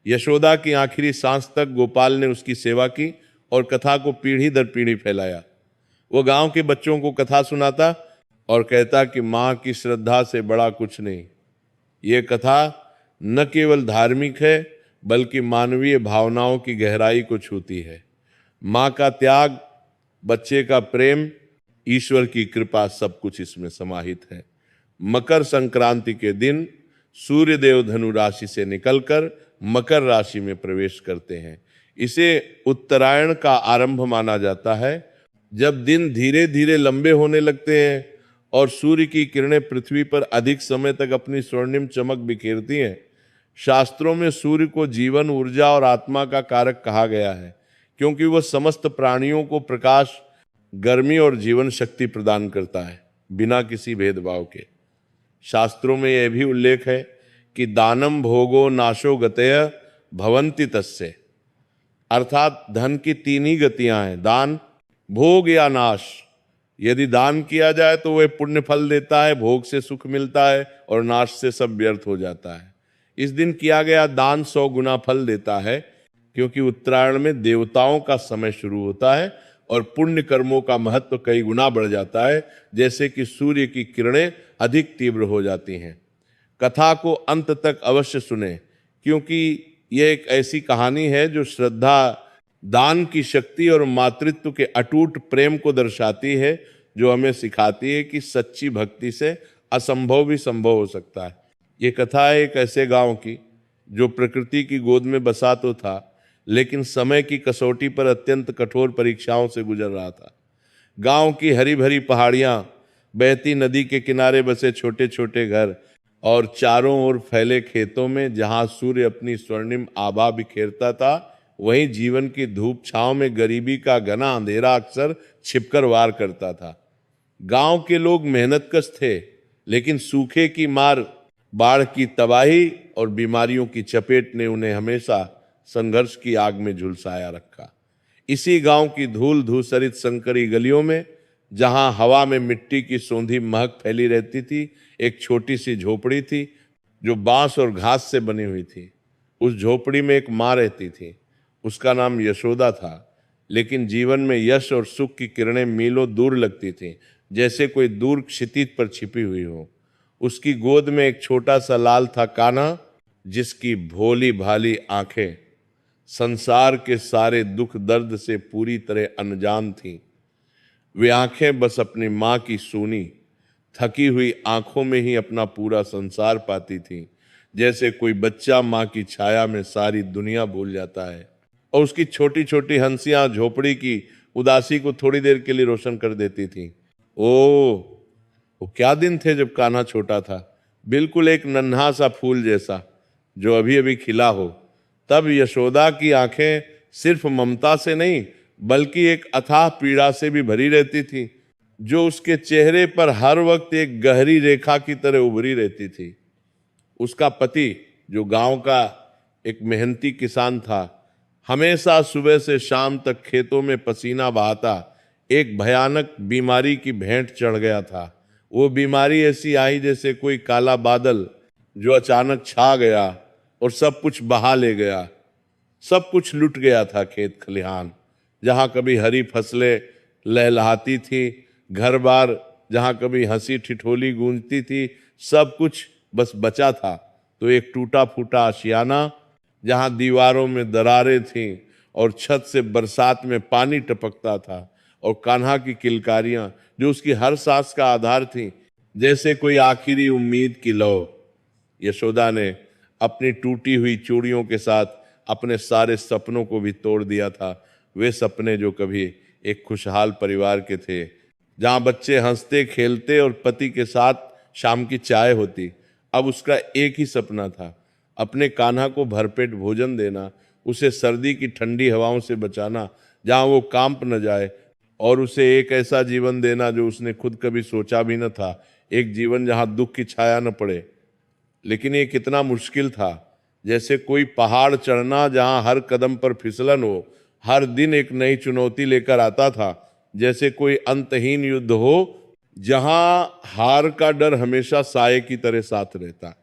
Speaker 1: यशोदा की आखिरी सांस तक गोपाल ने उसकी सेवा की और कथा को पीढ़ी दर पीढ़ी फैलाया। वो गांव के बच्चों को कथा सुनाता और कहता कि माँ की श्रद्धा से बड़ा कुछ नहीं। ये कथा न केवल धार्मिक है, बल्कि मानवीय भावनाओं की गहराई को छूती है। माँ का त्याग, बच्चे का प्रेम, ईश्वर की कृपा, सब कुछ इसमें समाहित है। मकर संक्रांति के दिन सूर्यदेव धनु राशि से निकलकर मकर राशि में प्रवेश करते हैं। इसे उत्तरायण का आरंभ माना जाता है। जब दिन धीरे धीरे लंबे होने लगते हैं और सूर्य की किरणें पृथ्वी पर अधिक समय तक अपनी स्वर्णिम चमक बिखेरती हैं। शास्त्रों में सूर्य को जीवन, ऊर्जा और आत्मा का कारक कहा गया है, क्योंकि वह समस्त प्राणियों को प्रकाश, गर्मी और जीवन शक्ति प्रदान करता है, बिना किसी भेदभाव के। शास्त्रों में यह भी उल्लेख है कि दानम भोगो नाशो गतय भवन्ति तस्य, अर्थात धन की तीन ही गतियां हैं, दान, भोग या नाश। यदि दान किया जाए तो वह पुण्य फल देता है, भोग से सुख मिलता है और नाश से सब व्यर्थ हो जाता है। इस दिन किया गया दान 100 गुना फल देता है, क्योंकि उत्तरायण में देवताओं का समय शुरू होता है और पुण्य कर्मों का महत्व कई गुना बढ़ जाता है, जैसे कि सूर्य की किरणें अधिक तीव्र हो जाती हैं। कथा को अंत तक अवश्य सुने, क्योंकि यह एक ऐसी कहानी है जो श्रद्धा, दान की शक्ति और मातृत्व के अटूट प्रेम को दर्शाती है, जो हमें सिखाती है कि सच्ची भक्ति से असंभव भी संभव हो सकता है। ये कथा है एक ऐसे गांव की जो प्रकृति की गोद में बसा तो था, लेकिन समय की कसौटी पर अत्यंत कठोर परीक्षाओं से गुजर रहा था। गांव की हरी भरी पहाड़ियां, बहती नदी के किनारे बसे छोटे छोटे घर और चारों ओर फैले खेतों में जहां सूर्य अपनी स्वर्णिम आभा बिखेरता था, वहीं जीवन की धूप छांव में गरीबी का घना अंधेरा अक्सर छिपकर वार करता था। गांव के लोग मेहनतकश थे, लेकिन सूखे की मार, बाढ़ की तबाही और बीमारियों की चपेट ने उन्हें हमेशा संघर्ष की आग में झुलसाया रखा। इसी गांव की धूल धूसरित संकरी गलियों में, जहां हवा में मिट्टी की सौंधी महक फैली रहती थी, एक छोटी सी झोपड़ी थी जो बांस और घास से बनी हुई थी। उस झोपड़ी में एक माँ रहती थी। उसका नाम यशोदा था, लेकिन जीवन में यश और सुख की किरणें मीलों दूर लगती थीं, जैसे कोई दूर क्षितिज पर छिपी हुई हो। उसकी गोद में एक छोटा सा लाल था कान्हा, जिसकी भोली भाली आंखें संसार के सारे दुख दर्द से पूरी तरह अनजान थीं। वे आंखें बस अपनी माँ की सूनी, थकी हुई आंखों में ही अपना पूरा संसार पाती थीं, जैसे कोई बच्चा माँ की छाया में सारी दुनिया भूल जाता है। और उसकी छोटी छोटी हंसियां झोपड़ी की उदासी को थोड़ी देर के लिए रोशन कर देती थीं। वो क्या दिन थे जब कान्हा छोटा था, बिल्कुल एक नन्हा सा फूल जैसा जो अभी अभी खिला हो। तब यशोदा की आंखें सिर्फ ममता से नहीं, बल्कि एक अथाह पीड़ा से भी भरी रहती थी, जो उसके चेहरे पर हर वक्त एक गहरी रेखा की तरह उभरी रहती थी। उसका पति जो गांव का एक मेहनती किसान था, हमेशा सुबह से शाम तक खेतों में पसीना बहाता, एक भयानक बीमारी की भेंट चढ़ गया था। वो बीमारी ऐसी आई जैसे कोई काला बादल जो अचानक छा गया और सब कुछ बहा ले गया। सब कुछ लुट गया था, खेत खलिहान जहां कभी हरी फसलें लहलहाती थी, घर बार जहां कभी हंसी ठिठोली गूंजती थी, सब कुछ बस बचा था तो एक टूटा फूटा आशियाना जहां दीवारों में दरारें थीं और छत से बरसात में पानी टपकता था, और कान्हा की किलकारियां जो उसकी हर सांस का आधार थीं, जैसे कोई आखिरी उम्मीद की लौ। यशोदा ने अपनी टूटी हुई चूड़ियों के साथ अपने सारे सपनों को भी तोड़ दिया था। वे सपने जो कभी एक खुशहाल परिवार के थे, जहां बच्चे हंसते खेलते और पति के साथ शाम की चाय होती, अब उसका एक ही सपना था, अपने कान्हा को भरपेट भोजन देना, उसे सर्दी की ठंडी हवाओं से बचाना जहां वो कांप न जाए, और उसे एक ऐसा जीवन देना जो उसने खुद कभी सोचा भी न था, एक जीवन जहां दुख की छाया न पड़े। लेकिन ये कितना मुश्किल था, जैसे कोई पहाड़ चढ़ना जहां हर कदम पर फिसलन हो, हर दिन एक नई चुनौती लेकर आता था, जैसे कोई अंतहीन युद्ध हो जहां हार का डर हमेशा साये की तरह साथ रहता।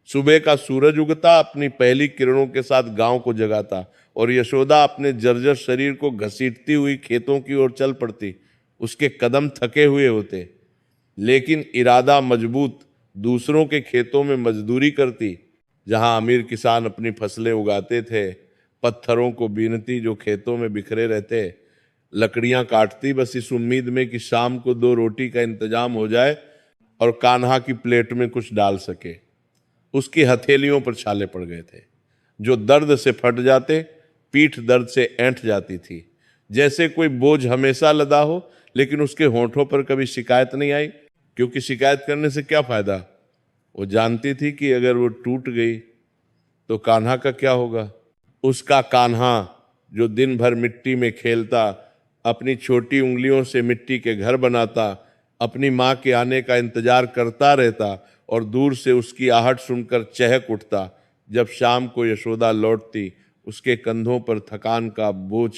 Speaker 1: सुबह का सूरज उगता, अपनी पहली किरणों के साथ गांव को जगाता, और यशोदा अपने जर्जर शरीर को घसीटती हुई खेतों की ओर चल पड़ती। उसके कदम थके हुए होते, लेकिन इरादा मजबूत। दूसरों के खेतों में मजदूरी करती, जहां अमीर किसान अपनी फसलें उगाते थे, पत्थरों को बीनती जो खेतों में बिखरे रहते, लकड़ियां काटती बस इस उम्मीद में कि शाम को 2 रोटी का इंतजाम हो जाए और कान्हा की प्लेट में कुछ डाल सके। उसकी हथेलियों पर छाले पड़ गए थे जो दर्द से फट जाते, पीठ दर्द से ऐंठ जाती थी, जैसे कोई बोझ हमेशा लदा हो, लेकिन उसके होंठों पर कभी शिकायत नहीं आई, क्योंकि शिकायत करने से क्या फायदा। वो जानती थी कि अगर वो टूट गई तो कान्हा का क्या होगा। उसका कान्हा जो दिन भर मिट्टी में खेलता, अपनी छोटी उंगलियों से मिट्टी के घर बनाता, अपनी माँ के आने का इंतजार करता रहता और दूर से उसकी आहट सुनकर चहक उठता जब शाम को यशोदा लौटती, उसके कंधों पर थकान का बोझ।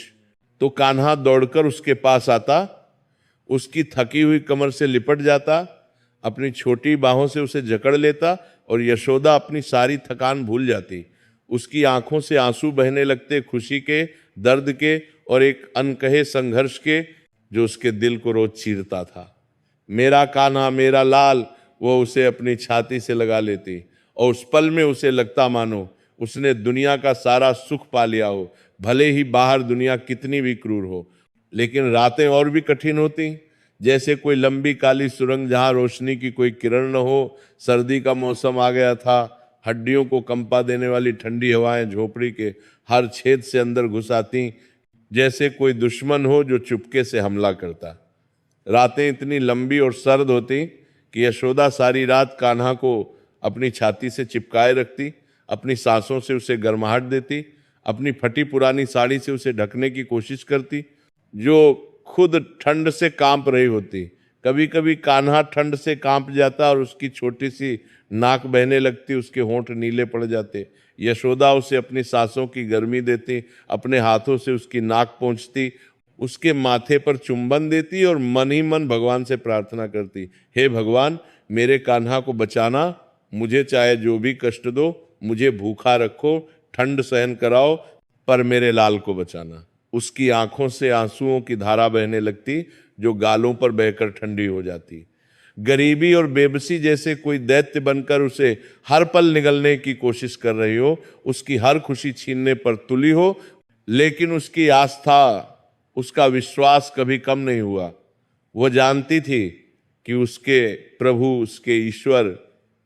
Speaker 1: तो कान्हा दौड़कर उसके पास आता, उसकी थकी हुई कमर से लिपट जाता, अपनी छोटी बाहों से उसे जकड़ लेता, और यशोदा अपनी सारी थकान भूल जाती। उसकी आंखों से आंसू बहने लगते, खुशी के, दर्द के और एक अनकहे संघर्ष के जो उसके दिल को रोज चीरता था। मेरा कान्हा मेरा लाल, वो उसे अपनी छाती से लगा लेती, और उस पल में उसे लगता मानो उसने दुनिया का सारा सुख पा लिया हो, भले ही बाहर दुनिया कितनी भी क्रूर हो। लेकिन रातें और भी कठिन होती, जैसे कोई लंबी काली सुरंग जहां रोशनी की कोई किरण न हो। सर्दी का मौसम आ गया था, हड्डियों को कंपा देने वाली ठंडी हवाएं झोपड़ी के हर छेद से अंदर घुस आती, जैसे कोई दुश्मन हो जो चुपके से हमला करता। रातें इतनी लंबी और सर्द होती कि यशोदा सारी रात कान्हा को अपनी छाती से चिपकाए रखती, अपनी सांसों से उसे गर्माहट देती, अपनी फटी पुरानी साड़ी से उसे ढकने की कोशिश करती, जो खुद ठंड से कांप रही होती। कभी कभी कान्हा ठंड से कांप जाता और उसकी छोटी सी नाक बहने लगती, उसके होंठ नीले पड़ जाते। यशोदा उसे अपनी सांसों की गर्मी देती, अपने हाथों से उसकी नाक पोंछती, उसके माथे पर चुंबन देती और मन ही मन भगवान से प्रार्थना करती, हे भगवान मेरे कान्हा को बचाना, मुझे चाहे जो भी कष्ट दो, मुझे भूखा रखो, ठंड सहन कराओ, पर मेरे लाल को बचाना। उसकी आंखों से आंसुओं की धारा बहने लगती जो गालों पर बहकर ठंडी हो जाती। गरीबी और बेबसी जैसे कोई दैत्य बनकर उसे हर पल निगलने की कोशिश कर रही हो, उसकी हर खुशी छीनने पर तुली हो, लेकिन उसकी आस्था, उसका विश्वास कभी कम नहीं हुआ। वह जानती थी कि उसके प्रभु, उसके ईश्वर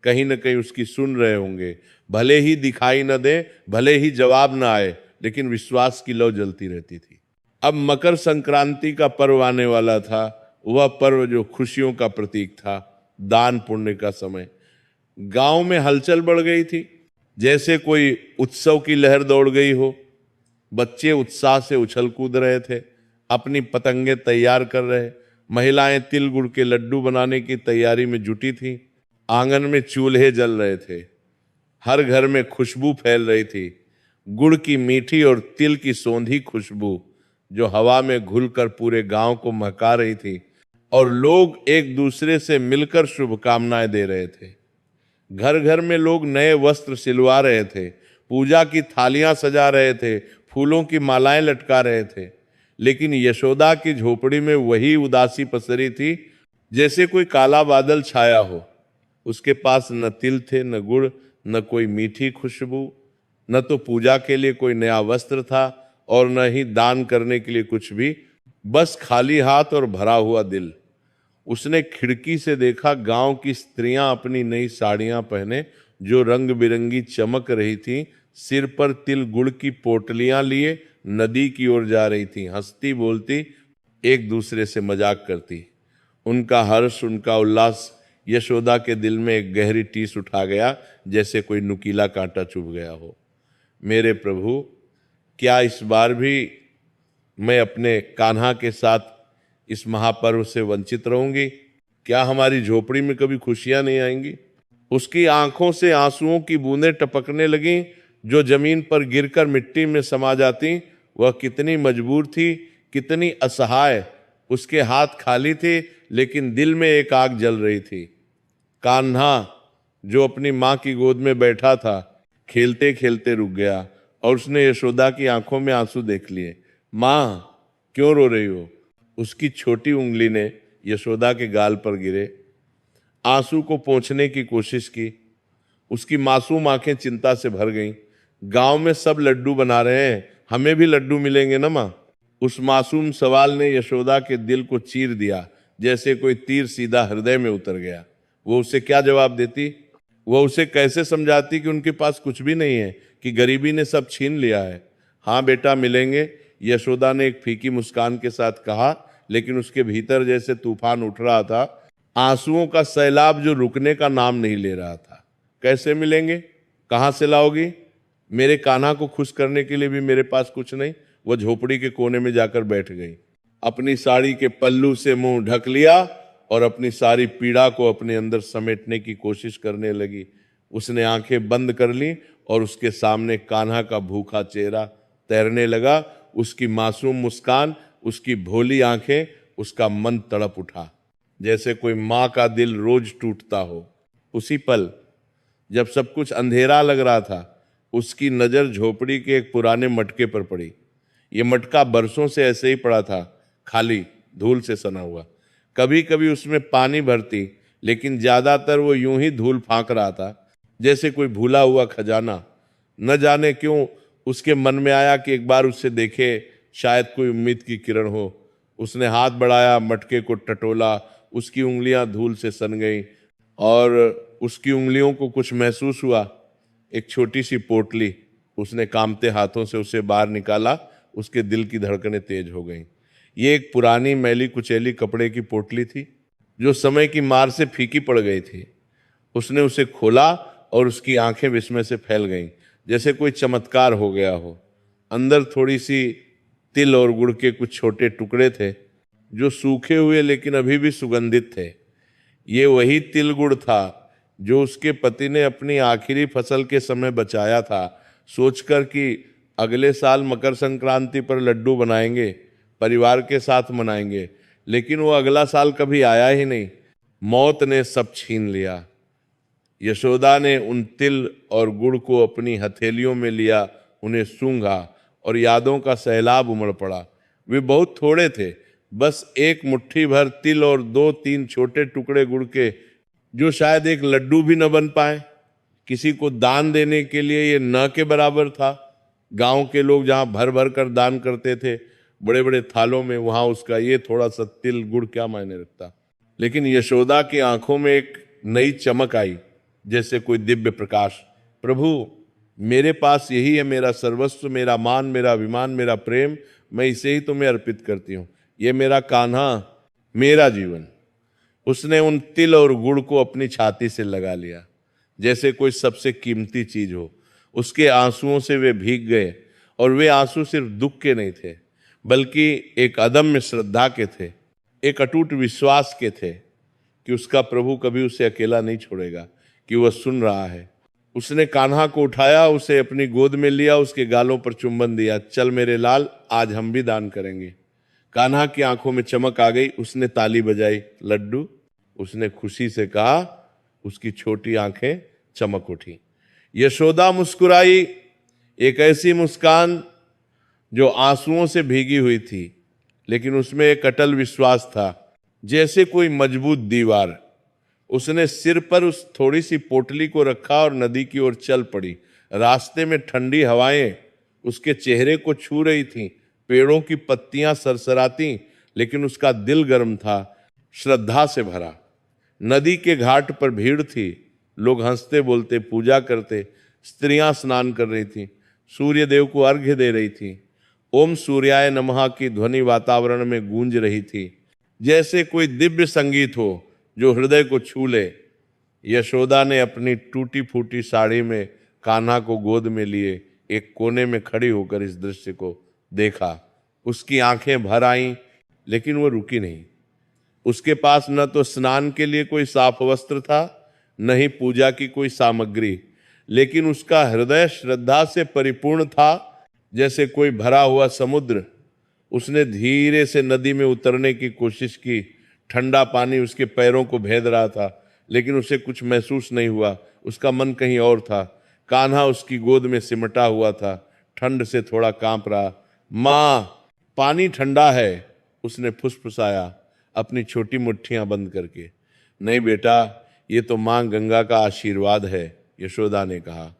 Speaker 1: कहीं न कहीं उसकी सुन रहे होंगे, भले ही दिखाई न दे, भले ही जवाब न आए, लेकिन विश्वास की लौ जलती रहती थी। अब मकर संक्रांति का पर्व आने वाला था, वह पर्व जो खुशियों का प्रतीक था, दान पुण्य का समय। गांव में हलचल बढ़ गई थी, जैसे कोई उत्सव की लहर दौड़ गई हो। बच्चे उत्साह से उछल कूद रहे थे, अपनी पतंगे तैयार कर रहे, महिलाएं तिल गुड़ के लड्डू बनाने की तैयारी में जुटी थीं, आंगन में चूल्हे जल रहे थे। हर घर में खुशबू फैल रही थी, गुड़ की मीठी और तिल की सौंधी खुशबू जो हवा में घुलकर पूरे गांव को महका रही थी। और लोग एक दूसरे से मिलकर शुभकामनाएं दे रहे थे। घर घर में लोग नए वस्त्र सिलवा रहे थे, पूजा की थालियां सजा रहे थे, फूलों की मालाएं लटका रहे थे। लेकिन यशोदा की झोपड़ी में वही उदासी पसरी थी, जैसे कोई काला बादल छाया हो। उसके पास न तिल थे, न गुड़, न कोई मीठी खुशबू, न तो पूजा के लिए कोई नया वस्त्र था और न ही दान करने के लिए कुछ भी, बस खाली हाथ और भरा हुआ दिल। उसने खिड़की से देखा, गांव की स्त्रियां अपनी नई साड़ियां पहने जो रंग बिरंगी चमक रही थीं, सिर पर तिल गुड़ की पोटलियां लिए नदी की ओर जा रही थीं, हंसती बोलती, एक दूसरे से मजाक करती। उनका हर्ष, उनका उल्लास यशोदा के दिल में एक गहरी टीस उठा गया, जैसे कोई नुकीला कांटा चुभ गया हो। मेरे प्रभु, क्या इस बार भी मैं अपने कान्हा के साथ इस महापर्व से वंचित रहूंगी? क्या हमारी झोपड़ी में कभी खुशियां नहीं आएंगी? उसकी आंखों से आंसुओं की बूंदें टपकने लगीं, जो जमीन पर गिरकर मिट्टी में समा जाती। वह कितनी मजबूर थी, कितनी असहाय। उसके हाथ खाली थे, लेकिन दिल में एक आग जल रही थी। कान्हा, जो अपनी माँ की गोद में बैठा था, खेलते खेलते रुक गया और उसने यशोदा की आंखों में आंसू देख लिए। माँ, क्यों रो रही हो? उसकी छोटी उंगली ने यशोदा के गाल पर गिरे, आंसू को पोंछने की कोशिश की। उसकी मासूम आंखें चिंता से भर गईं। गांव में सब लड्डू बना रहे हैं, हमें भी लड्डू मिलेंगे ना माँ? उस मासूम सवाल ने यशोदा के दिल को चीर दिया, जैसे कोई तीर सीधा हृदय में उतर गया। वो उसे क्या जवाब देती? वह उसे कैसे समझाती कि उनके पास कुछ भी नहीं है, कि गरीबी ने सब छीन लिया है? हाँ बेटा, मिलेंगे, यशोदा ने एक फीकी मुस्कान के साथ कहा, लेकिन उसके भीतर जैसे तूफान उठ रहा था, आंसुओं का सैलाब जो रुकने का नाम नहीं ले रहा था। कैसे मिलेंगे? कहाँ से लाओगी? मेरे कान्हा को खुश करने के लिए भी मेरे पास कुछ नहीं। वह झोपड़ी के कोने में जाकर बैठ गई, अपनी साड़ी के पल्लू से मुंह ढक लिया और अपनी सारी पीड़ा को अपने अंदर समेटने की कोशिश करने लगी। उसने आंखें बंद कर ली और उसके सामने कान्हा का भूखा चेहरा तैरने लगा। उसकी मासूम मुस्कान, उसकी भोली आंखें, उसका मन तड़प उठा, जैसे कोई माँ का दिल रोज टूटता हो। उसी पल, जब सब कुछ अंधेरा लग रहा था, उसकी नज़र झोपड़ी के एक पुराने मटके पर पड़ी। ये मटका बरसों से ऐसे ही पड़ा था, खाली, धूल से सना हुआ। कभी कभी उसमें पानी भरती, लेकिन ज्यादातर वो यूं ही धूल फांक रहा था, जैसे कोई भूला हुआ खजाना। न जाने क्यों उसके मन में आया कि एक बार उससे देखे, शायद कोई उम्मीद की किरण हो। उसने हाथ बढ़ाया, मटके को टटोला, उसकी उंगलियां धूल से सन गईं और उसकी उंगलियों को कुछ महसूस हुआ। एक छोटी सी पोटली उसने कांपते हाथों से उसे बाहर निकाला। उसके दिल की धड़कनें तेज हो गईं। ये एक पुरानी मैली कुचैली कपड़े की पोटली थी, जो समय की मार से फीकी पड़ गई थी। उसने उसे खोला और उसकी आंखें विस्मय से फैल गईं, जैसे कोई चमत्कार हो गया हो। अंदर थोड़ी सी तिल और गुड़ के कुछ छोटे टुकड़े थे, जो सूखे हुए लेकिन अभी भी सुगंधित थे। ये वही तिल गुड़ था जो उसके पति ने अपनी आखिरी फसल के समय बचाया था, सोचकर कि अगले साल मकर संक्रांति पर लड्डू बनाएंगे, परिवार के साथ मनाएंगे। लेकिन वो अगला साल कभी आया ही नहीं। मौत ने सब छीन लिया। यशोदा ने उन तिल और गुड़ को अपनी हथेलियों में लिया, उन्हें सूंघा और यादों का सैलाब उमड़ पड़ा। वे बहुत थोड़े थे, बस एक मुट्ठी भर तिल और 2-3 छोटे टुकड़े गुड़ के, जो शायद एक लड्डू भी न बन पाए। किसी को दान देने के लिए ये न के बराबर था। गांव के लोग जहाँ भर भर कर दान करते थे बड़े बड़े थालों में, वहाँ उसका ये थोड़ा सा तिल गुड़ क्या मायने रखता। लेकिन यशोदा की आंखों में एक नई चमक आई, जैसे कोई दिव्य प्रकाश। प्रभु, मेरे पास यही है मेरा सर्वस्व, मेरा मान, मेरा अभिमान, मेरा प्रेम। मैं इसे ही तुम्हें अर्पित करती हूँ। ये मेरा कान्हा, मेरा जीवन। उसने उन तिल और गुड़ को अपनी छाती से लगा लिया, जैसे कोई सबसे कीमती चीज हो। उसके आंसुओं से वे भीग गए, और वे आंसू सिर्फ दुख के नहीं थे, बल्कि एक अदम्य श्रद्धा के थे, एक अटूट विश्वास के थे कि उसका प्रभु कभी उसे अकेला नहीं छोड़ेगा, कि वह सुन रहा है, उसने कान्हा को उठाया, उसे अपनी गोद में लिया, उसके गालों पर चुंबन दिया। चल मेरे लाल, आज हम भी दान करेंगे। कान्हा की आंखों में चमक आ गई, उसने ताली बजाई। लड्डू, उसने खुशी से कहा। उसकी छोटी आंखें चमक उठी। यशोदा मुस्कुराई, एक ऐसी मुस्कान जो आंसुओं से भीगी हुई थी, लेकिन उसमें एक अटल विश्वास था, जैसे कोई मजबूत दीवार। उसने सिर पर उस थोड़ी सी पोटली को रखा और नदी की ओर चल पड़ी। रास्ते में ठंडी हवाएं उसके चेहरे को छू रही थीं, पेड़ों की पत्तियां सरसराती, लेकिन उसका दिल गर्म था, श्रद्धा से भरा। नदी के घाट पर भीड़ थी, लोग हंसते बोलते पूजा करते, स्त्रियां स्नान कर रही थीं, सूर्य देव को अर्घ्य दे रही थीं। ओम सूर्याय नमः की ध्वनि वातावरण में गूंज रही थी, जैसे कोई दिव्य संगीत हो जो हृदय को छू ले। यशोदा ने अपनी टूटी फूटी साड़ी में कान्हा को गोद में लिए एक कोने में खड़ी होकर इस दृश्य को देखा। उसकी आंखें भर आईं, लेकिन वो रुकी नहीं। उसके पास न तो स्नान के लिए कोई साफ वस्त्र था, न ही पूजा की कोई सामग्री, लेकिन उसका हृदय श्रद्धा से परिपूर्ण था, जैसे कोई भरा हुआ समुद्र। उसने धीरे से नदी में उतरने की कोशिश की। ठंडा पानी उसके पैरों को भेद रहा था, लेकिन उसे कुछ महसूस नहीं हुआ। उसका मन कहीं और था। कान्हा उसकी गोद में सिमटा हुआ था, ठंड से थोड़ा कांप रहा। माँ, पानी ठंडा है, उसने फुसफुसाया अपनी छोटी मुट्ठियां बंद करके। नहीं बेटा, ये तो माँ गंगा का आशीर्वाद है, यशोदा ने कहा।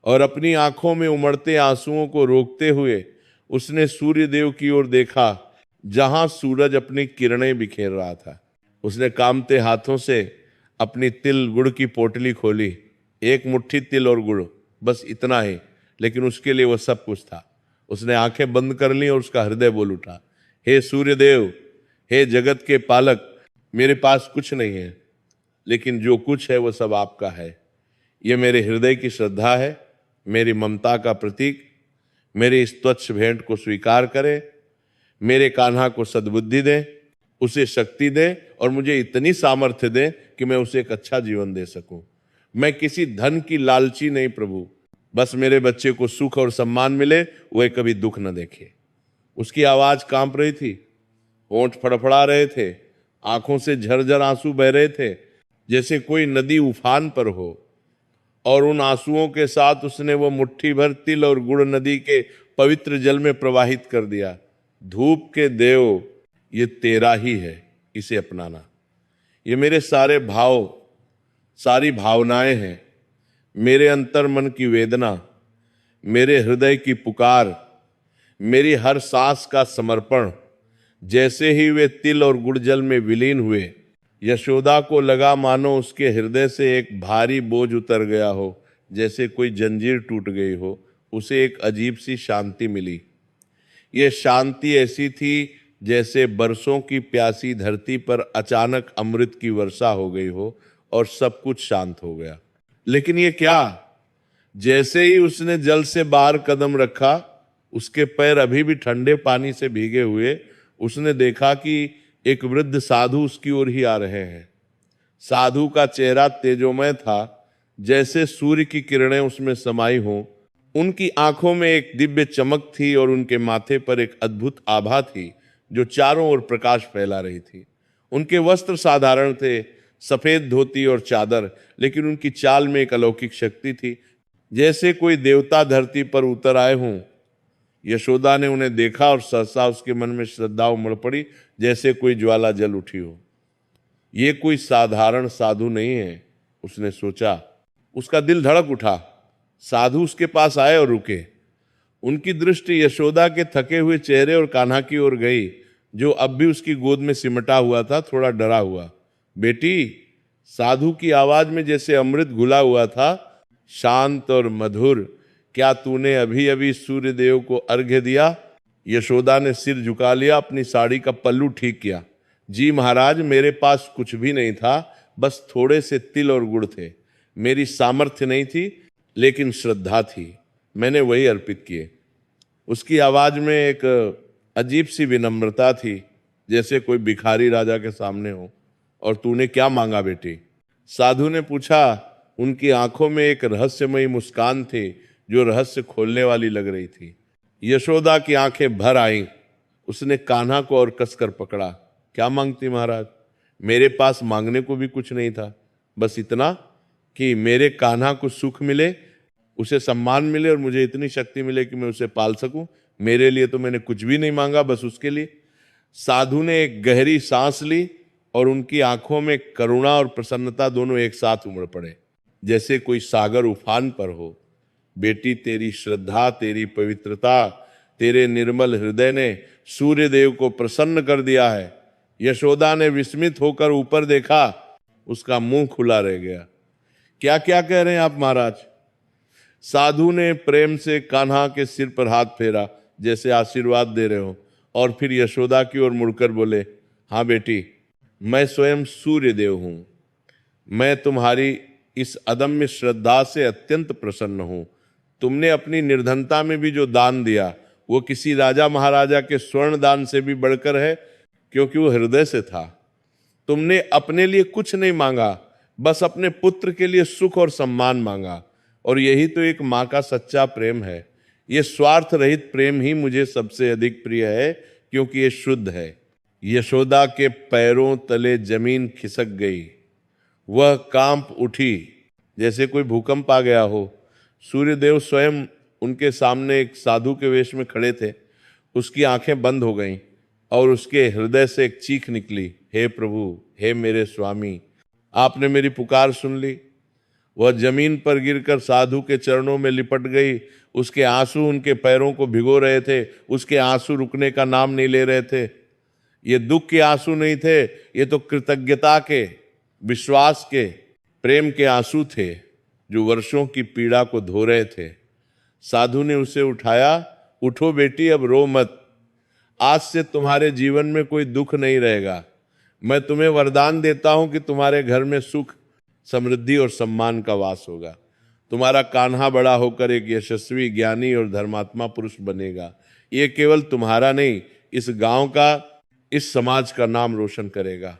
Speaker 1: और अपनी आंखों में उमड़ते आंसुओं को रोकते हुए उसने सूर्य देव की ओर देखा, जहां सूरज अपनी किरणें बिखेर रहा था। उसने कांपते हाथों से अपनी तिल गुड़ की पोटली खोली। एक मुट्ठी तिल और गुड़, बस इतना ही, लेकिन उसके लिए वो सब कुछ था। उसने आंखें बंद कर ली और उसका हृदय बोल उठा, हे सूर्य देव, हे जगत के पालक, मेरे पास कुछ नहीं है, लेकिन जो कुछ है वो सब आपका है। ये मेरे हृदय की श्रद्धा है, मेरी ममता का प्रतीक। मेरी इस तुच्छ भेंट को स्वीकार करें, मेरे कान्हा को सद्बुद्धि दें, उसे शक्ति दें और मुझे इतनी सामर्थ्य दें कि मैं उसे एक अच्छा जीवन दे सकूं। मैं किसी धन की लालची नहीं प्रभु, बस मेरे बच्चे को सुख और सम्मान मिले, वह कभी दुख न देखे। उसकी आवाज कांप रही थी, होंठ फड़फड़ा रहे थे, आंखों से झरझर आंसू बह रहे थे, जैसे कोई नदी उफान पर हो। और उन आंसुओं के साथ उसने वो मुट्ठी भर तिल और गुड़ नदी के पवित्र जल में प्रवाहित कर दिया। धूप के देव, ये तेरा ही है, इसे अपनाना। ये मेरे सारे भाव, सारी भावनाएं हैं, मेरे अंतर मन की वेदना, मेरे हृदय की पुकार, मेरी हर सांस का समर्पण। जैसे ही वे तिल और गुड़ जल में विलीन हुए, यशोदा को लगा मानो उसके हृदय से एक भारी बोझ उतर गया हो, जैसे कोई जंजीर टूट गई हो। उसे एक अजीब सी शांति मिली। ये शांति ऐसी थी जैसे बरसों की प्यासी धरती पर अचानक अमृत की वर्षा हो गई हो और सब कुछ शांत हो गया। लेकिन ये क्या? जैसे ही उसने जल से बाहर कदम रखा, उसके पैर अभी भी ठंडे पानी से भीगे हुए। उसने देखा कि एक वृद्ध साधु उसकी ओर ही आ रहे हैं। साधु का चेहरा तेजोमय था, जैसे सूर्य की किरणें उसमें समाई हों। उनकी आंखों में एक दिव्य चमक थी और उनके माथे पर एक अद्भुत आभा थी जो चारों ओर प्रकाश फैला रही थी। उनके वस्त्र साधारण थे, सफेद धोती और चादर, लेकिन उनकी चाल में एक अलौकिक शक्ति थी, जैसे कोई देवता धरती पर उतर आए हों। यशोदा ने उन्हें देखा और सहसा उसके मन में श्रद्धा उमड़ पड़ी, जैसे कोई ज्वाला जल उठी हो। ये कोई साधारण साधु नहीं है, उसने सोचा। उसका दिल धड़क उठा। साधु उसके पास आए और रुके। उनकी दृष्टि यशोदा के थके हुए चेहरे और कान्हा की ओर गई, जो अब भी उसकी गोद में सिमटा हुआ था, थोड़ा डरा हुआ। बेटी, साधु की आवाज में जैसे अमृत घुला हुआ था, शांत और मधुर, क्या तूने अभी अभी सूर्य देव को अर्घ्य दिया? यशोदा ने सिर झुका लिया, अपनी साड़ी का पल्लू ठीक किया। जी महाराज, मेरे पास कुछ भी नहीं था, बस थोड़े से तिल और गुड़ थे। मेरी सामर्थ्य नहीं थी, लेकिन श्रद्धा थी, मैंने वही अर्पित किए। उसकी आवाज में एक अजीब सी विनम्रता थी, जैसे कोई भिखारी राजा के सामने हो। और तूने क्या मांगा बेटी? साधु ने पूछा। उनकी आंखों में एक रहस्यमयी मुस्कान थी जो रहस्य खोलने वाली लग रही थी। यशोदा की आंखें भर आईं। उसने कान्हा को और कसकर पकड़ा। क्या मांगती महाराज? मेरे पास मांगने को भी कुछ नहीं था, बस इतना कि मेरे कान्हा को सुख मिले, उसे सम्मान मिले और मुझे इतनी शक्ति मिले कि मैं उसे पाल सकूं। मेरे लिए तो मैंने कुछ भी नहीं मांगा, बस उसके लिए। साधु ने एक गहरी सांस ली और उनकी आंखों में करुणा और प्रसन्नता दोनों एक साथ उमड़ पड़े, जैसे कोई सागर उफान पर हो। बेटी, तेरी श्रद्धा, तेरी पवित्रता, तेरे निर्मल हृदय ने सूर्य देव को प्रसन्न कर दिया है। यशोदा ने विस्मित होकर ऊपर देखा, उसका मुंह खुला रह गया। क्या क्या कह रहे हैं आप महाराज? साधु ने प्रेम से कान्हा के सिर पर हाथ फेरा, जैसे आशीर्वाद दे रहे हो, और फिर यशोदा की ओर मुड़कर बोले, हाँ बेटी, मैं स्वयं सूर्य देव हूं। मैं तुम्हारी इस अदम्य श्रद्धा से अत्यंत प्रसन्न हूं। तुमने अपनी निर्धनता में भी जो दान दिया, वो किसी राजा महाराजा के स्वर्ण दान से भी बढ़कर है, क्योंकि वो हृदय से था। तुमने अपने लिए कुछ नहीं मांगा, बस अपने पुत्र के लिए सुख और सम्मान मांगा, और यही तो एक माँ का सच्चा प्रेम है। ये स्वार्थ रहित प्रेम ही मुझे सबसे अधिक प्रिय है, क्योंकि ये शुद्ध है। यशोदा के पैरों तले जमीन खिसक गई। वह कांप उठी जैसे कोई भूकंप आ गया हो। सूर्यदेव स्वयं उनके सामने एक साधु के वेश में खड़े थे। उसकी आंखें बंद हो गईं और उसके हृदय से एक चीख निकली, हे प्रभु, हे मेरे स्वामी, आपने मेरी पुकार सुन ली। वह जमीन पर गिरकर साधु के चरणों में लिपट गई। उसके आंसू उनके पैरों को भिगो रहे थे। उसके आंसू रुकने का नाम नहीं ले रहे थे। ये दुख के आंसू नहीं थे, ये तो कृतज्ञता के, विश्वास के, प्रेम के आंसू थे जो वर्षों की पीड़ा को धो रहे थे। साधु ने उसे उठाया, उठो बेटी, अब रो मत। आज से तुम्हारे जीवन में कोई दुख नहीं रहेगा। मैं तुम्हें वरदान देता हूं कि तुम्हारे घर में सुख, समृद्धि और सम्मान का वास होगा। तुम्हारा कान्हा बड़ा होकर एक यशस्वी, ज्ञानी और धर्मात्मा पुरुष बनेगा। ये केवल तुम्हारा नहीं, इस गांव का, इस समाज का नाम रोशन करेगा।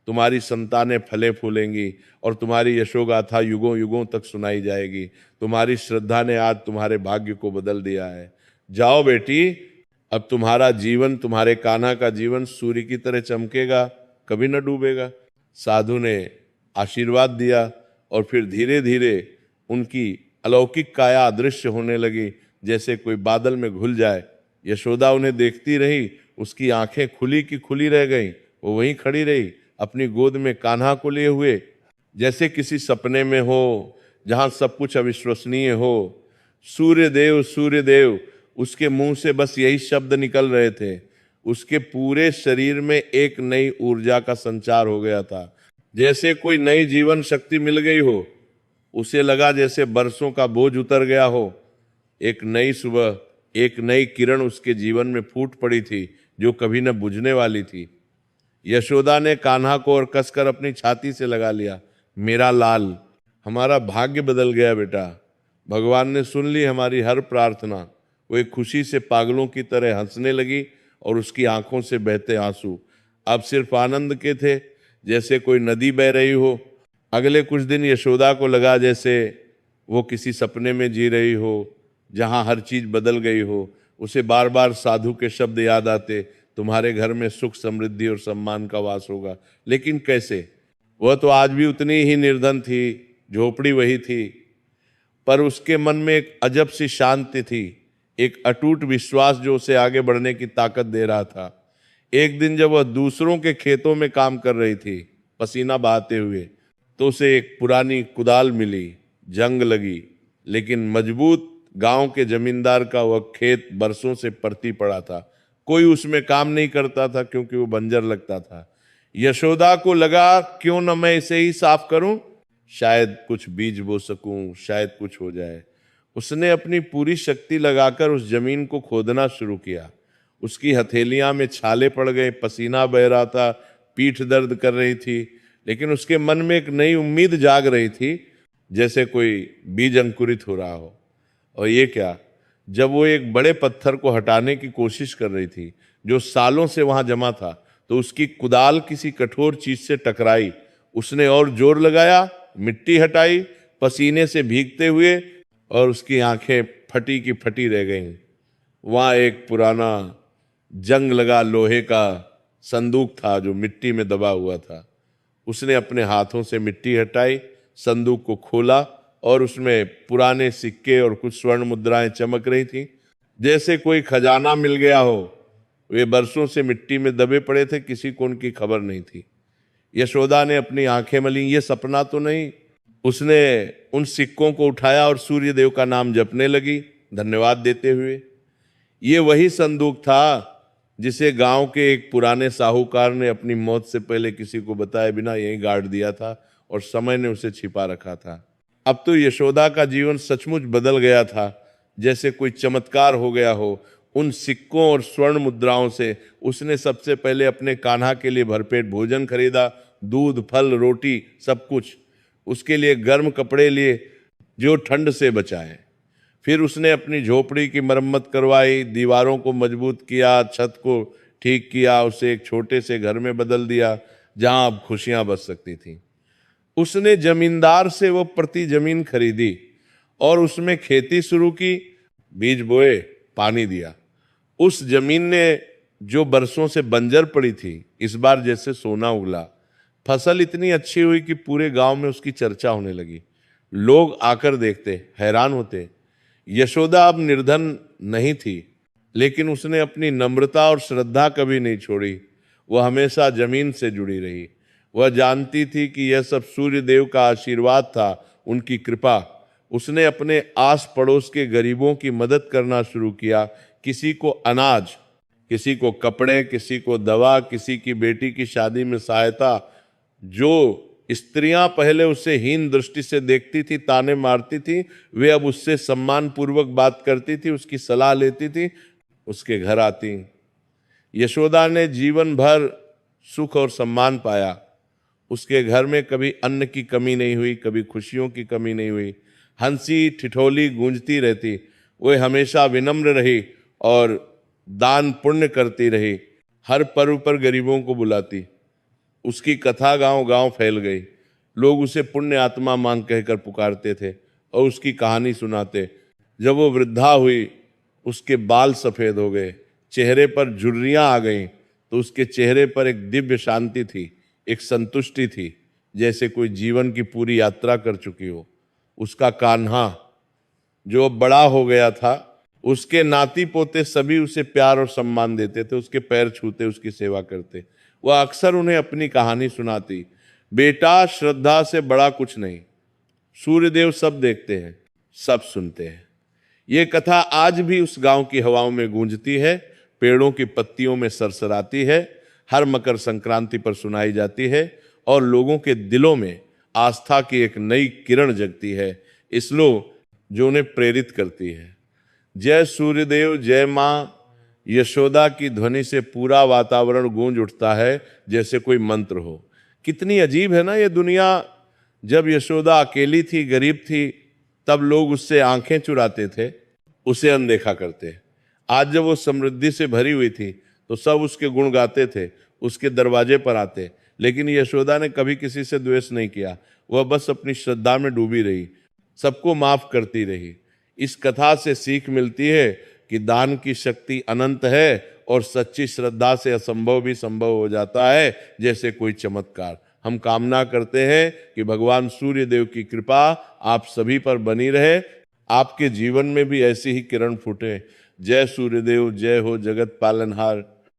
Speaker 1: तुम्हारी संतानें फले फूलेंगी और तुम्हारी यशोगाथा युगों युगों तक सुनाई जाएगी। तुम्हारी श्रद्धा ने आज तुम्हारे भाग्य को बदल दिया है। जाओ बेटी, अब तुम्हारा जीवन, तुम्हारे कान्हा का जीवन सूर्य की तरह चमकेगा, कभी न डूबेगा। साधु ने आशीर्वाद दिया और फिर धीरे धीरे उनकी अलौकिक काया अदृश्य होने लगी, जैसे कोई बादल में घुल जाए। यशोदा उन्हें देखती रही, उसकी आंखें खुली की खुली रह गईं। वो वहीं खड़ी रही, अपनी गोद में कान्हा को लिए हुए, जैसे किसी सपने में हो, जहां सब कुछ अविश्वसनीय हो। सूर्य देव, सूर्य देव, उसके मुंह से बस यही शब्द निकल रहे थे। उसके पूरे शरीर में एक नई ऊर्जा का संचार हो गया था, जैसे कोई नई जीवन शक्ति मिल गई हो। उसे लगा जैसे बरसों का बोझ उतर गया हो। एक नई सुबह, एक नई किरण उसके जीवन में फूट पड़ी थी, जो कभी न बुझने वाली थी। यशोदा ने कान्हा को और कसकर अपनी छाती से लगा लिया। मेरा लाल, हमारा भाग्य बदल गया बेटा। भगवान ने सुन ली हमारी हर प्रार्थना। वो एक खुशी से पागलों की तरह हंसने लगी और उसकी आंखों से बहते आंसू अब सिर्फ आनंद के थे, जैसे कोई नदी बह रही हो। अगले कुछ दिन यशोदा को लगा जैसे वो किसी सपने में जी रही हो, जहां हर चीज बदल गई हो। उसे बार बार साधु के शब्द याद आते, तुम्हारे घर में सुख, समृद्धि और सम्मान का वास होगा। लेकिन कैसे? वह तो आज भी उतनी ही निर्धन थी, झोपड़ी वही थी, पर उसके मन में एक अजब सी शांति थी, एक अटूट विश्वास जो उसे आगे बढ़ने की ताकत दे रहा था। एक दिन जब वह दूसरों के खेतों में काम कर रही थी, पसीना बहाते हुए, तो उसे एक पुरानी कुदाल मिली। जंग लगी, लेकिन मजबूत। गांव के जमींदार का वह खेत बरसों से परती पड़ा था। कोई उसमें काम नहीं करता था, क्योंकि वो बंजर लगता था। यशोदा को लगा, क्यों न मैं इसे ही साफ करूं, शायद कुछ बीज बो सकूं, शायद कुछ हो जाए। उसने अपनी पूरी शक्ति लगाकर उस जमीन को खोदना शुरू किया। उसकी हथेलियां में छाले पड़ गए, पसीना बह रहा था, पीठ दर्द कर रही थी, लेकिन उसके मन में एक नई उम्मीद जाग रही थी, जैसे कोई बीज अंकुरित हो रहा हो। और ये क्या, जब वो एक बड़े पत्थर को हटाने की कोशिश कर रही थी, जो सालों से वहां जमा था, तो उसकी कुदाल किसी कठोर चीज से टकराई। उसने और जोर लगाया, मिट्टी हटाई, पसीने से भीगते हुए, और उसकी आंखें फटी की फटी रह गईं। वहाँ एक पुराना जंग लगा लोहे का संदूक था जो मिट्टी में दबा हुआ था। उसने अपने हाथों से मिट्टी हटाई, संदूक को खोला और उसमें पुराने सिक्के और कुछ स्वर्ण मुद्राएं चमक रही थीं, जैसे कोई खजाना मिल गया हो। वे बरसों से मिट्टी में दबे पड़े थे, किसी को उनकी खबर नहीं थी। यशोदा ने अपनी आंखें मली, ये सपना तो नहीं। उसने उन सिक्कों को उठाया और सूर्य देव का नाम जपने लगी, धन्यवाद देते हुए। ये वही संदूक था जिसे गांव के एक पुराने साहूकार ने अपनी मौत से पहले किसी को बताए बिना यहीं गाड़ दिया था और समय ने उसे छिपा रखा था। अब तो यशोदा का जीवन सचमुच बदल गया था, जैसे कोई चमत्कार हो गया हो। उन सिक्कों और स्वर्ण मुद्राओं से उसने सबसे पहले अपने कान्हा के लिए भरपेट भोजन खरीदा, दूध, फल, रोटी, सब कुछ। उसके लिए गर्म कपड़े लिए जो ठंड से बचाए। फिर उसने अपनी झोपड़ी की मरम्मत करवाई, दीवारों को मजबूत किया, छत को ठीक किया, उसे एक छोटे से घर में बदल दिया जहां अब खुशियां बस सकती थीं। उसने जमींदार से वो प्रति जमीन खरीदी और उसमें खेती शुरू की, बीज बोए, पानी दिया। उस जमीन ने जो बरसों से बंजर पड़ी थी, इस बार जैसे सोना उगला। फसल इतनी अच्छी हुई कि पूरे गांव में उसकी चर्चा होने लगी। लोग आकर देखते, हैरान होते। यशोदा अब निर्धन नहीं थी, लेकिन उसने अपनी नम्रता और श्रद्धा कभी नहीं छोड़ी। वह हमेशा जमीन से जुड़ी रही। वह जानती थी कि यह सब सूर्य देव का आशीर्वाद था, उनकी कृपा। उसने अपने आस पड़ोस के गरीबों की मदद करना शुरू किया। किसी को अनाज, किसी को कपड़े, किसी को दवा, किसी की बेटी की शादी में सहायता। जो स्त्रियां पहले उसे हीन दृष्टि से देखती थी, ताने मारती थी, वे अब उससे सम्मान पूर्वक बात करती थी, उसकी सलाह लेती थी, उसके घर आती। यशोदा ने जीवन भर सुख और सम्मान पाया। उसके घर में कभी अन्न की कमी नहीं हुई, कभी खुशियों की कमी नहीं हुई। हंसी ठिठोली गूंजती रहती। वह हमेशा विनम्र रही और दान पुण्य करती रही। हर पर्व पर गरीबों को बुलाती। उसकी कथा गांव गांव फैल गई। लोग उसे पुण्य आत्मा मांग कहकर पुकारते थे और उसकी कहानी सुनाते। जब वो वृद्धा हुई, उसके बाल सफ़ेद हो गए, चेहरे पर झुर्रियाँ आ गईं, तो उसके चेहरे पर एक दिव्य शांति थी, एक संतुष्टि थी, जैसे कोई जीवन की पूरी यात्रा कर चुकी हो। उसका कान्हा जो अब बड़ा हो गया था, उसके नाती पोते सभी उसे प्यार और सम्मान देते थे, उसके पैर छूते, उसकी सेवा करते। वह अक्सर उन्हें अपनी कहानी सुनाती। बेटा, श्रद्धा से बड़ा कुछ नहीं। सूर्यदेव सब देखते हैं, सब सुनते हैं। ये कथा आज भी उस गांव की हवाओं में गूंजती है, पेड़ों की पत्तियों में सरसराती है, हर मकर संक्रांति पर सुनाई जाती है और लोगों के दिलों में आस्था की एक नई किरण जगती है, इसलिए जो उन्हें प्रेरित करती है। जय सूर्यदेव, जय माँ यशोदा की ध्वनि से पूरा वातावरण गूंज उठता है, जैसे कोई मंत्र हो। कितनी अजीब है ना ये दुनिया। जब यशोदा अकेली थी, गरीब थी, तब लोग उससे आंखें चुराते थे, उसे अनदेखा करते। आज जब वो समृद्धि से भरी हुई थी, तो सब उसके गुण गाते थे, उसके दरवाजे पर आते। लेकिन यशोदा ने कभी किसी से द्वेष नहीं किया। वह बस अपनी श्रद्धा में डूबी रही, सबको माफ करती रही। इस कथा से सीख मिलती है कि दान की शक्ति अनंत है और सच्ची श्रद्धा से असंभव भी संभव हो जाता है, जैसे कोई चमत्कार। हम कामना करते हैं कि भगवान सूर्य देव की कृपा आप सभी पर बनी रहे, आपके जीवन में भी ऐसी ही किरण फूटे। जय सूर्यदेव, जय हो जगत पालनहार।